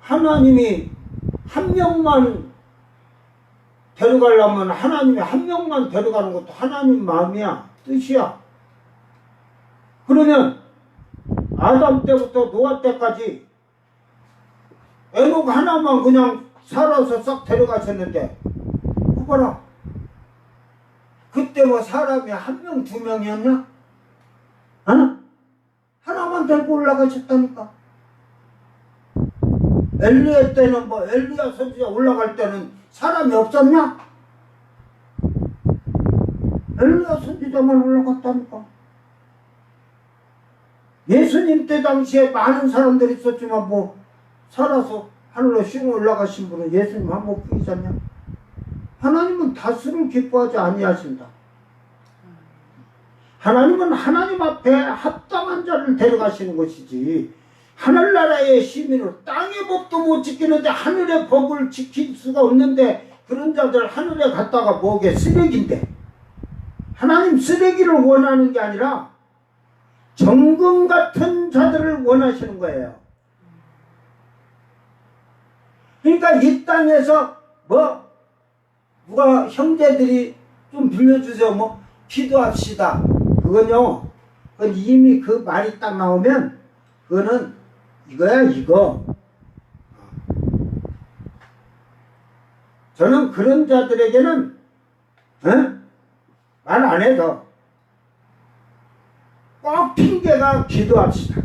하나님이 한 명만 데려가려면 하나님이 한 명만 데려가는 것도 하나님 마음이야. 뜻이야. 그러면 아담 때부터 노아 때까지 에녹 하나만 그냥 살아서 싹 데려가셨는데 봐라. 그때 뭐 사람이 한 명, 두 명이었나? 하나만 데리고 올라가셨다니까. 엘리야 때는 뭐 엘리야 선지자 올라갈 때는 사람이 없었냐? 엘리야 선지자만 올라갔다니까. 예수님 때 당시에 많은 사람들이 있었지만 뭐 살아서 하늘로 슝 올라가신 분은 예수님 한 분뿐이잖냐? 하나님은 다수를 기뻐하지 아니하신다. 하나님은 하나님 앞에 합당한 자를 데려가시는 것이지, 하늘나라의 시민으로 땅의 법도 못 지키는데 하늘의 법을 지킬 수가 없는데 그런 자들 하늘에 갔다가 뭐게 쓰레기인데. 하나님 쓰레기를 원하는 게 아니라 정금 같은 자들을 원하시는 거예요. 그러니까 이 땅에서 뭐 누가 형제들이 좀 빌려주세요 뭐 기도합시다, 그건 이미 그 말이 딱 나오면 그거는 이거야 이거. 저는 그런 자들에게는 말 안 해도 꼭 핑계가 기도합시다.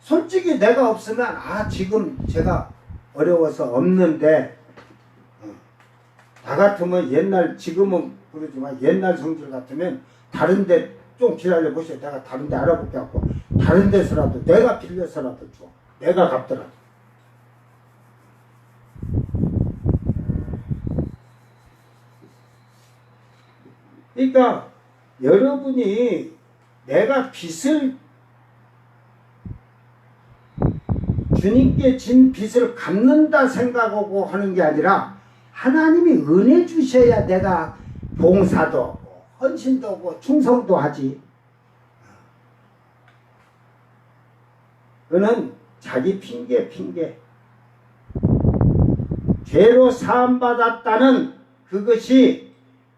솔직히 내가 없으면 지금 제가 어려워서 없는데, 나 같으면 옛날, 지금은 그러지만 옛날 성질 같으면 다른데 좀 기다려 보세요. 내가 다른데 알아볼게 갖고 다른 데서라도 내가 빌려서라도 줘. 내가 갚더라도. 그러니까 여러분이 내가 빚을 주님께 진 빚을 갚는다 생각하고 하는 게 아니라 하나님이 은혜 주셔야 내가 봉사도 하고 헌신도 하고 충성도 하지. 그는 자기 핑계. 죄로 사함받았다는 그것이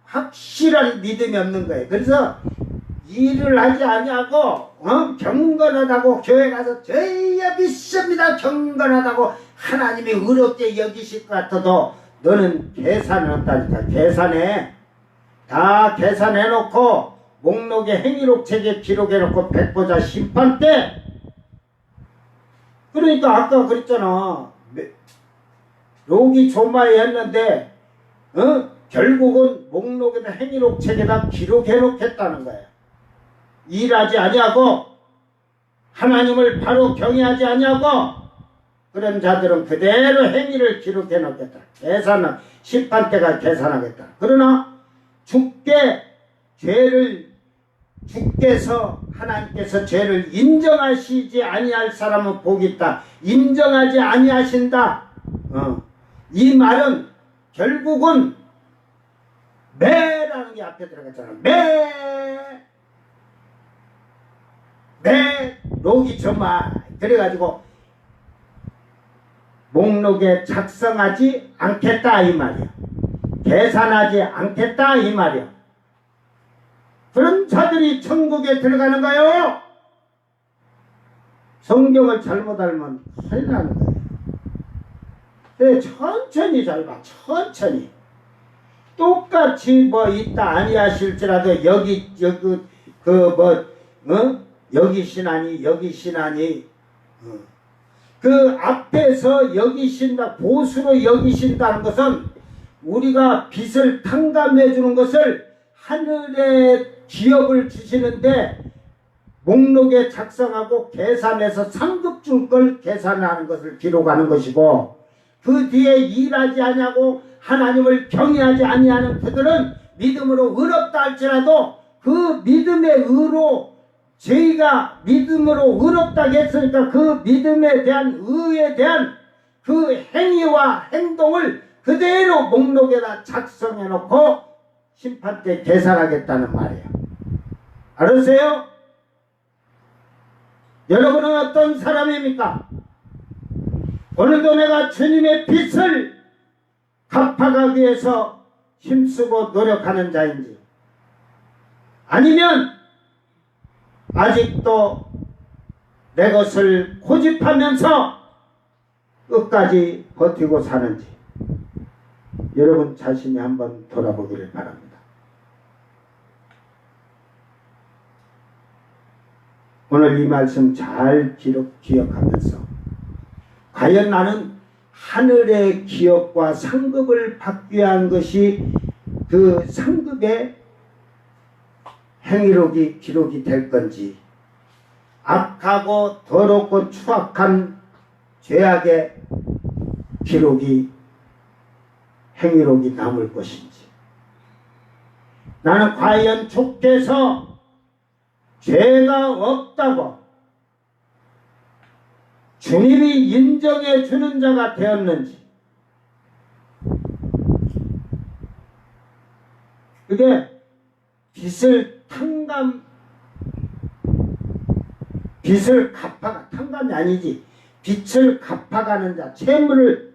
확실한 믿음이 없는 거예요. 그래서 일을 하지 아니하고 경건하다고 교회 가서 저희야 믿습니다 경건하다고 하나님이 의롭게 여기실 것 같아도 너는 계산을 한다니까. 다 계산해놓고 목록에 행위록책에 기록해놓고 백보자 심판 때. 그러니까 아까 그랬잖아. 록이 조마했는데 결국은 목록에다 행위록책에다 기록해놓겠다는 거야. 일하지 아니하고 하나님을 바로 경외하지 아니하고 그런 자들은 그대로 행위를 기록해놓겠다. 계산은 심판 때가 계산하겠다. 그러나 주께서 하나님께서 죄를 인정하시지 아니할 사람은 복이 있다. 인정하지 아니하신다. 이 말은 결국은 매라는 게 앞에 들어갔잖아. 매 록이 정말 그래가지고 목록에 작성하지 않겠다 이 말이야. 계산하지 않겠다 이 말이야. 그런 자들이 천국에 들어가는 거요. 성경을 잘못 알면 큰일 나는 거예요. 그래 천천히 잘 봐. 천천히. 똑같이 뭐 있다 아니하실지라도 여기 신하니 그 앞에서 여기신다 보수로 여기신다는 것은 우리가 빚을 탕감해 주는 것을 하늘의 기업을 주시는데 목록에 작성하고 계산해서 상급 줄 걸 계산하는 것을 기록하는 것이고 그 뒤에 일하지 아니하고 하나님을 경외하지 아니하는 그들은 믿음으로 의롭다 할지라도 그 믿음의 의로 저희가 믿음으로 의롭다고 했으니까 그 믿음에 대한 의에 대한 그 행위와 행동을 그대로 목록에다 작성해 놓고 심판 때 계산하겠다는 말이에요. 알았어요? 여러분은 어떤 사람입니까? 오늘도 내가 주님의 빚을 갚아가기 위해서 힘쓰고 노력하는 자인지 아니면 아직도 내 것을 고집하면서 끝까지 버티고 사는지 여러분 자신이 한번 돌아보기를 바랍니다. 오늘 이 말씀 잘 기억하면서 과연 나는 하늘의 기업과 상급을 받기 위한 것이 그 상급의 행위록이 기록이 될 건지 악하고 더럽고 추악한 죄악의 기록이 행위록이 남을 것인지 나는 과연 주께서 죄가 없다고 주님이 인정해 주는 자가 되었는지 그게 빚을 탕감이 아니지 빚을 갚아가는 자 채무를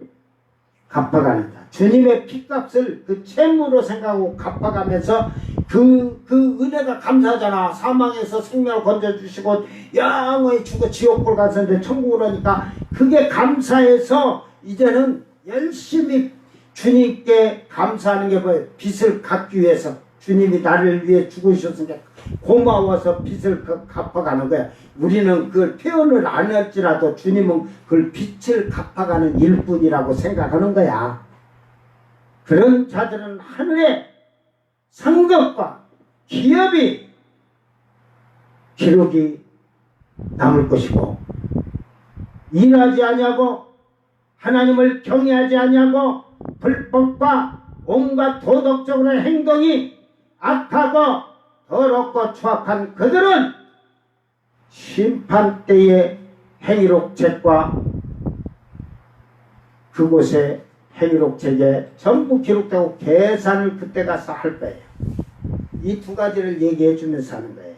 갚아가는 자 주님의 핏값을 그 채무로 생각하고 갚아가면서 그 은혜가 감사하잖아. 사망에서 생명을 건져주시고 영원히 죽어 지옥불 갔었는데 천국을 오니까 그게 감사해서 이제는 열심히 주님께 감사하는 게 뭐예요? 빚을 갚기 위해서 주님이 나를 위해 죽으셨으니까 고마워서 빚을 갚아가는 거야. 우리는 그걸 표현을 안 할지라도 주님은 그걸 빚을 갚아가는 일뿐이라고 생각하는 거야. 그런 자들은 하늘의 상급과 기업이 기록이 남을 것이고 일하지 아니하고 하나님을 경외하지 아니하고 불법과 온갖 도덕적으로 행동이 악하고 더럽고 추악한 그들은 심판 때의 행위록 책과 그곳에 행위록 책에 전부 기록되고 계산을 그때 가서 할 거예요. 이 두 가지를 얘기해 주면서 하는 거예요.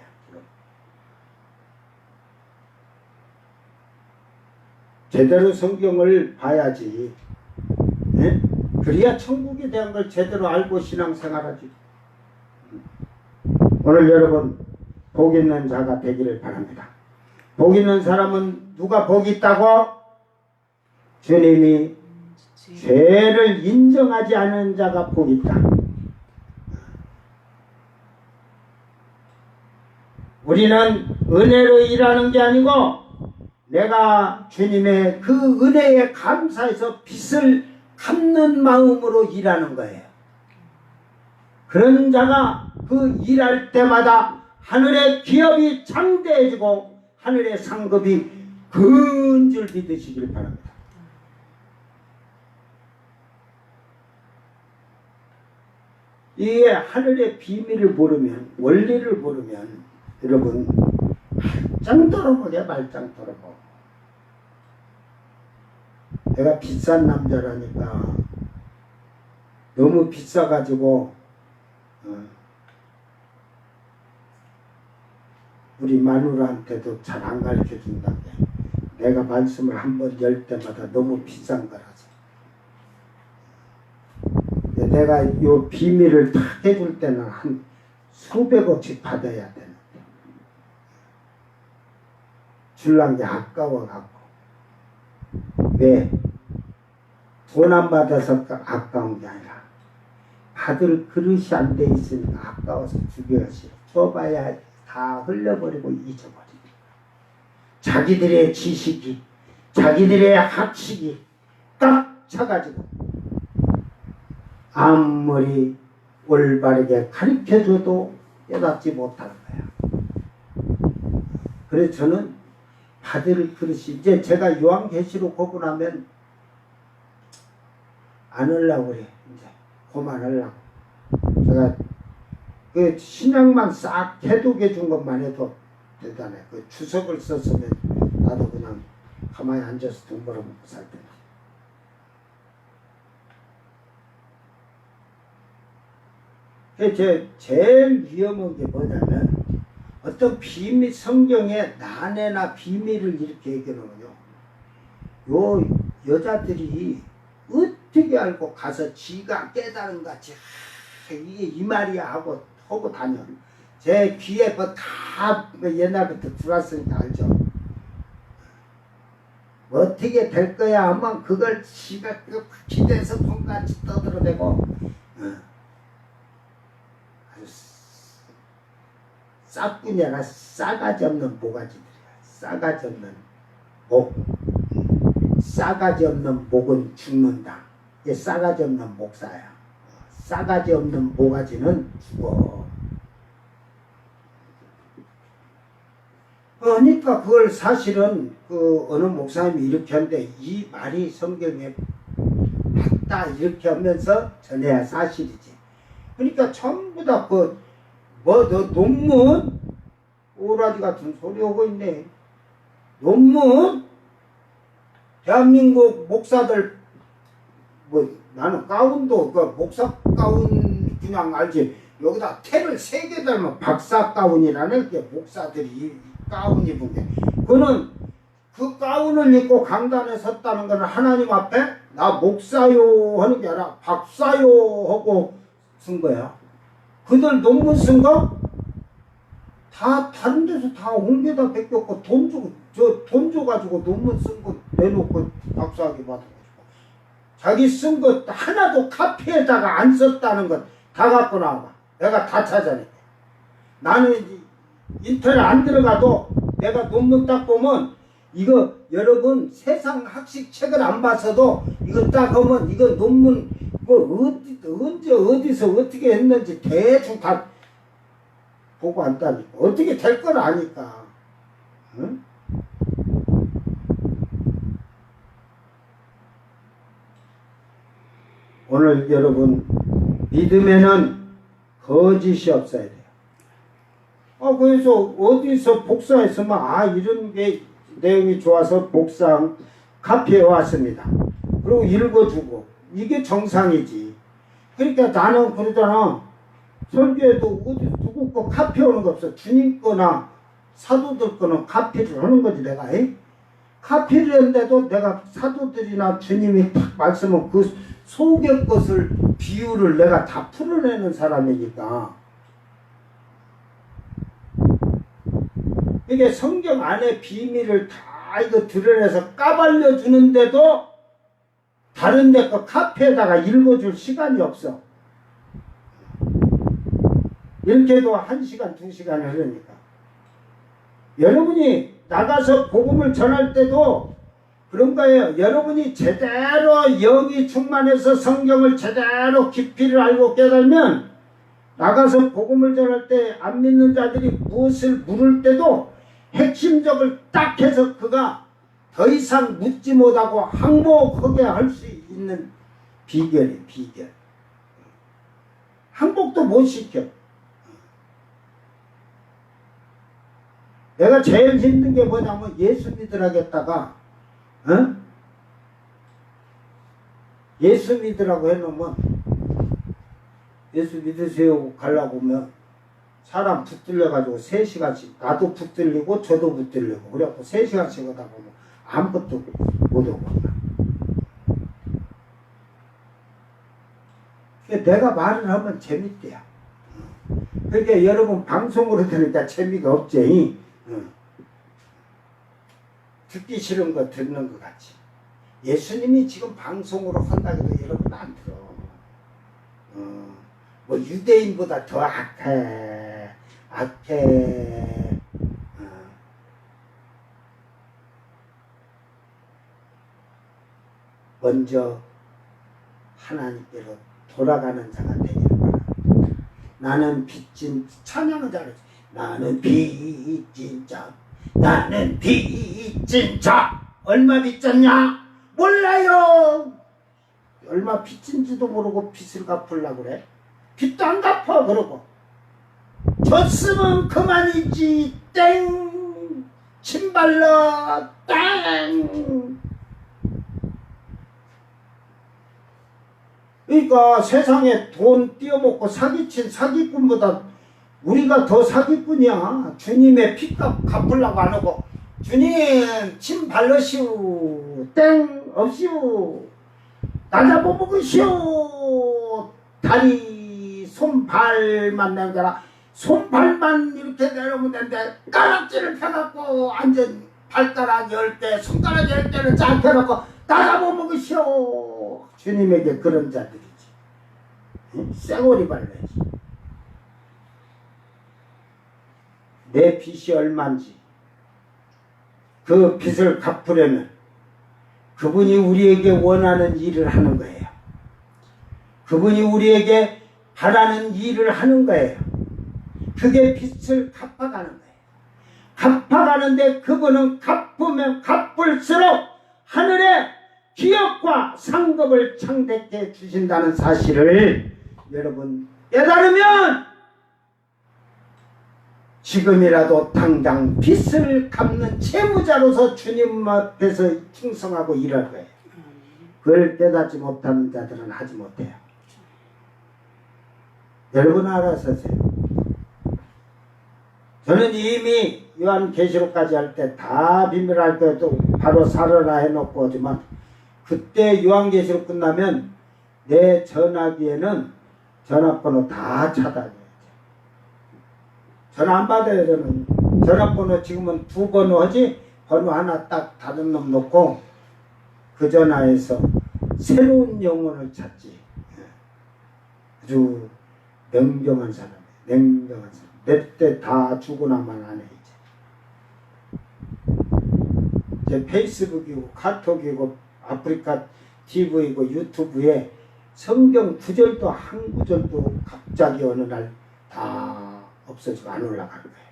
제대로 성경을 봐야지. 네? 그래야 천국에 대한 걸 제대로 알고 신앙생활하지. 오늘 여러분 복 있는 자가 되기를 바랍니다. 복 있는 사람은 누가 복 있다고? 주님이 죄를 인정하지 않은 자가 복 있다. 우리는 은혜로 일하는 게 아니고 내가 주님의 그 은혜에 감사해서 빚을 갚는 마음으로 일하는 거예요. 그런 자가 그 일할 때마다 하늘의 기업이 창대해지고 하늘의 상급이 근줄 믿으시길 바랍니다. 이게 하늘의 비밀을 모르면, 원리를 모르면 여러분 말짱 떨어보게 말짱 떨어보. 내가 비싼 남자라니까 너무 비싸가지고 우리 마누라한테도 잘 안 가르쳐준다는 게 내가 말씀을 한번 열 때마다 너무 비싼 거라서 내가 요 비밀을 탁 해줄 때는 한 수백억씩 받아야 되는데 줄란 게 아까워갖고. 왜? 돈 안 받아서 아까운 게 아니라 받을 그릇이 안 돼 있으니까 아까워서 죽여야지. 줘봐야 다 흘려버리고 잊어버립니다. 자기들의 지식이, 자기들의 학식이 딱 차가지고 아무리 올바르게 가르쳐줘도 깨닫지 못하는 거야. 그래서 저는 받을 그릇이, 이제 제가 요한계시록 보고 나면 안 하려고 그래. 이제 그만하려고. 제가 그 신약만 싹 해독해 준 것만 해도 대단해. 그 주석을 썼으면 나도 그냥 가만히 앉아서 돈 벌어먹고 살 텐데. 제일 위험한 게 뭐냐면 어떤 비밀, 성경에 난해나 비밀을 이렇게 얘기하는군요. 요 여자들이 어떻게 알고 가서 지가 깨달은 같이 이게 이 말이야 하고 다녀. 제 귀에 뭐 다 옛날부터 들어왔으니까 알죠. 어떻게 될 거야 하면 그걸 지가 기대서 돈같이 떠들어대고 싹뿐이 아니라 싸가지 없는 모가지들이야. 싸가지 없는 목. 싸가지 없는 목은 죽는다. 이게 싸가지 없는 목사야. 싸가지 없는 모가지는 죽어. 그러니까 그걸 사실은 그 어느 목사님이 이렇게 하는데 이 말이 성경에 맞다 이렇게 하면서 전해야 사실이지. 그러니까 전부 다 너 논문? 오라지 같은 소리 하고 있네. 논문? 대한민국 목사들, 나는 가운도, 목사 가운 그냥 알지. 여기다 태를 3개 달면 박사 가운이라는 게 목사들이 가운 입은 게. 그는 그 가운을 입고 강단에 섰다는 거는 하나님 앞에 나 목사요 하는 게 아니라 박사요 하고 쓴 거야. 그들 논문 쓴 거? 다 다른 데서 다 옮겨다 베꼈고 돈 줘가지고 논문 쓴 거 내놓고 박사학위 받아가지고 자기 쓴 거 하나도 카피에다가 안 썼다는 것 다 갖고 나와. 내가 다 찾아내. 나는 인터넷 안 들어가도 내가 논문 딱 보면 이거 여러분 세상 학식 책을 안 봐서도 이거 딱 보면 이거 논문 언제 어디서 어떻게 했는지 대충 다 보고 안다니까. 어떻게 될 걸 아니까. 응? 오늘 여러분 믿음에는 거짓이 없어야 돼요. 그래서 어디서 복사했으면 이런 게 내용이 좋아서 복사한 카피해 왔습니다. 그리고 읽어주고 이게 정상이지. 그러니까 나는 그러잖아. 설교에도 어디 누구 거 카피 오는 거 없어. 주님 거나 사도들 거는 카피를 하는 거지 내가. 카피를 했는데도 내가 사도들이나 주님이 딱 말씀은 그 속의 것을 비유를 내가 다 풀어내는 사람이니까. 이게 성경 안에 비밀을 다 이거 드러내서 까발려 주는데도 다른 데 거 카페에다가 읽어줄 시간이 없어. 이렇게 해도 1시간, 2시간 흐르니까. 여러분이 나가서 복음을 전할 때도 그런 거예요. 여러분이 제대로 영이 충만해서 성경을 제대로 깊이를 알고 깨달으면 나가서 복음을 전할 때 안 믿는 자들이 무엇을 물을 때도 핵심적을 딱 해서 그가 더 이상 묻지 못하고 항복하게 할 수 있는 비결이에요. 비결. 항복도 못 시켜. 내가 제일 힘든 게 뭐냐면 예수 믿으라겠다가 예수 믿으라고 해놓으면 예수 믿으세요 가려고 하면 사람 붙들려가지고 3시간씩 나도 붙들리고 저도 붙들리고 그래갖고 3시간씩 하다 보면 아무것도 못하고 내가 말을 하면 재밌대요. 그러니까 여러분 방송으로 들으니까 재미가 없지. 듣기 싫은 거 듣는 것 같이. 예수님이 지금 방송으로 한다고 해도 여러분 안 들어. 뭐 유대인보다 더 악해. 먼저 하나님께로 돌아가는 자가 되기를 바랍니다. 나는 빚진 찬양은 잘했지. 나는 빚진 자. 나는 빚진 자. 얼마 빚졌냐? 몰라요. 얼마 빚진지도 모르고 빚을 갚으려고 그래. 빚도 안 갚아 그러고. 줬으면 그만이지. 땡. 침발러. 땡. 그러니까 세상에 돈 띄어먹고 사기친 사기꾼보다 우리가 더 사기꾼이야. 주님의 핏값 갚으려고 안 하고 주님 침 발르시오. 땡 없시오. 나 잡아먹으시오. 다리 손발만 내거라. 손발만 이렇게 내려오면 되는데 가락지를 펴갖고 완전 발가락 10개 손가락 10개를 쫙 펴갖고 나 잡아먹으시오. 주님에게 그런 자들이지. 쌩오리 발라야지. 내 빚이 얼마인지 그 빚을 갚으려면 그분이 우리에게 원하는 일을 하는 거예요. 그분이 우리에게 바라는 일을 하는 거예요. 그게 빚을 갚아가는 거예요. 갚아가는데 그분은 갚으면 갚을수록 하늘의 기업과 상급을 창대케 주신다는 사실을 여러분 깨달으면 지금이라도 당장 빚을 갚는 채무자로서 주님 앞에서 충성하고 일할 거예요. 그걸 깨닫지 못하는 자들은 하지 못해요. 여러분 알아서 하세요. 저는 이미 요한계시록까지 할 때 다 비밀할 때도 바로 살아라 해놓고 하지만 그때 요한계시록 끝나면 내 전화기에는 전화번호 다 차단해야지. 전화 안 받아요. 저는 전화번호 지금은 2번호 하지 번호 하나 딱 다른 놈 놓고 그 전화에서 새로운 영혼을 찾지. 아주 냉정한 사람이에요. 냉정한 사람. 몇 대 다 죽으나만 안 해 이제 페이스북이고 카톡이고 아프리카 TV이고 유튜브에 성경 구절도 한 구절도 갑자기 어느 날 다 없어지고 안 올라가는 거예요.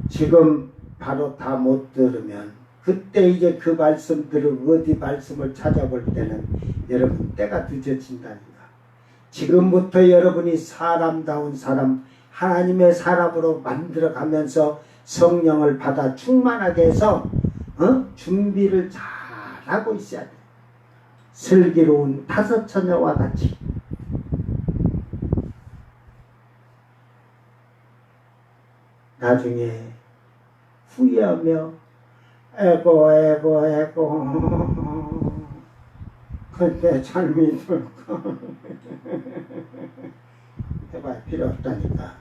지금 바로 다 못 들으면 그때 이제 그 말씀들을 어디 말씀을 찾아볼 때는 여러분 때가 늦어진다니까. 지금부터 여러분이 사람다운 사람 하나님의 사람으로 만들어가면서 성령을 받아 충만하게 해서 준비를 잘하고 있어야 돼. 슬기로운 다섯 처녀와 같이. 나중에 후회하며 에고 그때 삶이 들까 해봐야 필요 없다니까.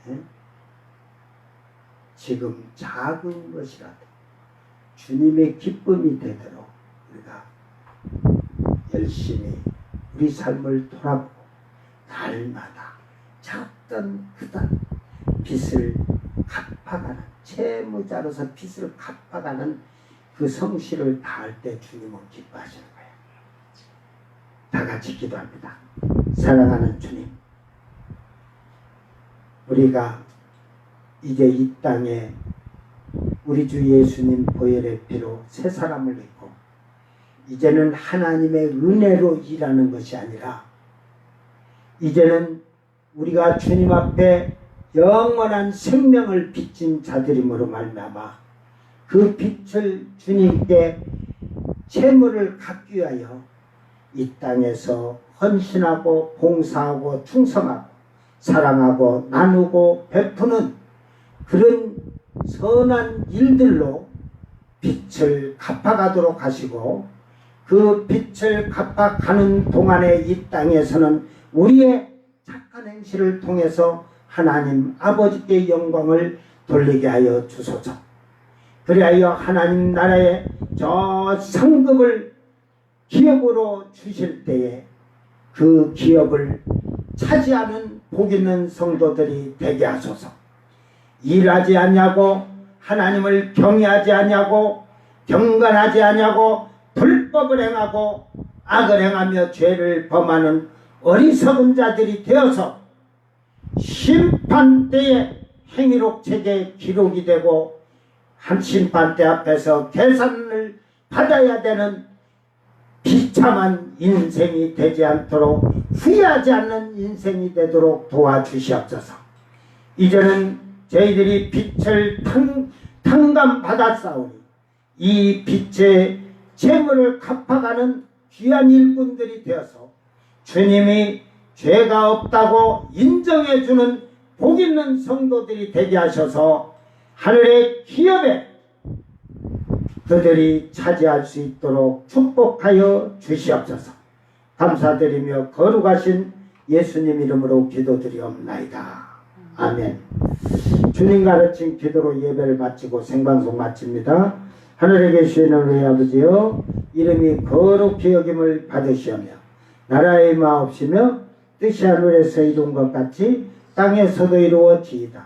에? 지금 작은 것이라도 주님의 기쁨이 되도록 우리가 열심히 우리 삶을 돌아보고 날마다 작든 크든 빚을 갚아가는, 채무자로서 빚을 갚아가는 그 성실을 다할 때 주님은 기뻐하시는 거예요. 다 같이 기도합니다. 사랑하는 주님, 우리가 이제 이 땅에 우리 주 예수님 보혈의 피로 새 사람을 입고 이제는 하나님의 은혜로 일하는 것이 아니라 이제는 우리가 주님 앞에 영원한 생명을 빚진 자들임으로 말미암아 그 빛을 주님께 채무를 갚기 위하여 이 땅에서 헌신하고 봉사하고 충성하고 사랑하고 나누고 베푸는 그런 선한 일들로 빛을 갚아가도록 하시고 그 빛을 갚아가는 동안에 이 땅에서는 우리의 착한 행실을 통해서 하나님 아버지께 영광을 돌리게 하여 주소서. 그리하여 하나님 나라의 저 상급을 기업으로 주실 때에 그 기업을 차지하는 복 있는 성도들이 되게 하소서. 일하지 않냐고, 하나님을 경외하지 않냐고, 경건하지 않냐고, 불법을 행하고 악을 행하며 죄를 범하는 어리석은 자들이 되어서 심판대의 행위록 책에 기록이 되고 한 심판대 앞에서 계산을 받아야 되는 비참한 인생이 되지 않도록, 후회하지 않는 인생이 되도록 도와주시옵소서. 이제는 저희들이 빛을 탕감받았사오니 이 빛의 재물을 갚아가는 귀한 일꾼들이 되어서 주님이 죄가 없다고 인정해주는 복 있는 성도들이 되게 하셔서 하늘의 기업에 그들이 차지할 수 있도록 축복하여 주시옵소서. 감사드리며 거룩하신 예수님 이름으로 기도드리옵나이다. 아멘. 주님 가르친 기도로 예배를 마치고 생방송 마칩니다. 하늘에 계시는 우리 아버지여, 이름이 거룩히 여김을 받으시오며 나라의 마옵시며 뜻이 하늘에서 이룬 것 같이 땅에서도 이루어지이다.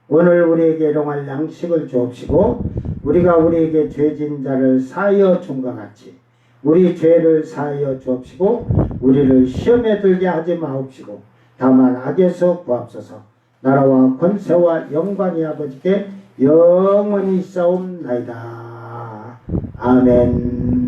오늘 우리에게 일용할 양식을 주옵시고 우리가 우리에게 죄진 자를 사하여 준 것 같이 우리 죄를 사하여 주옵시고 우리를 시험에 들게 하지 마옵시고 다만 악에서 구하옵소서. 나라와 권세와 영광이 아버지께 영원히 있사옵나이다. 아멘.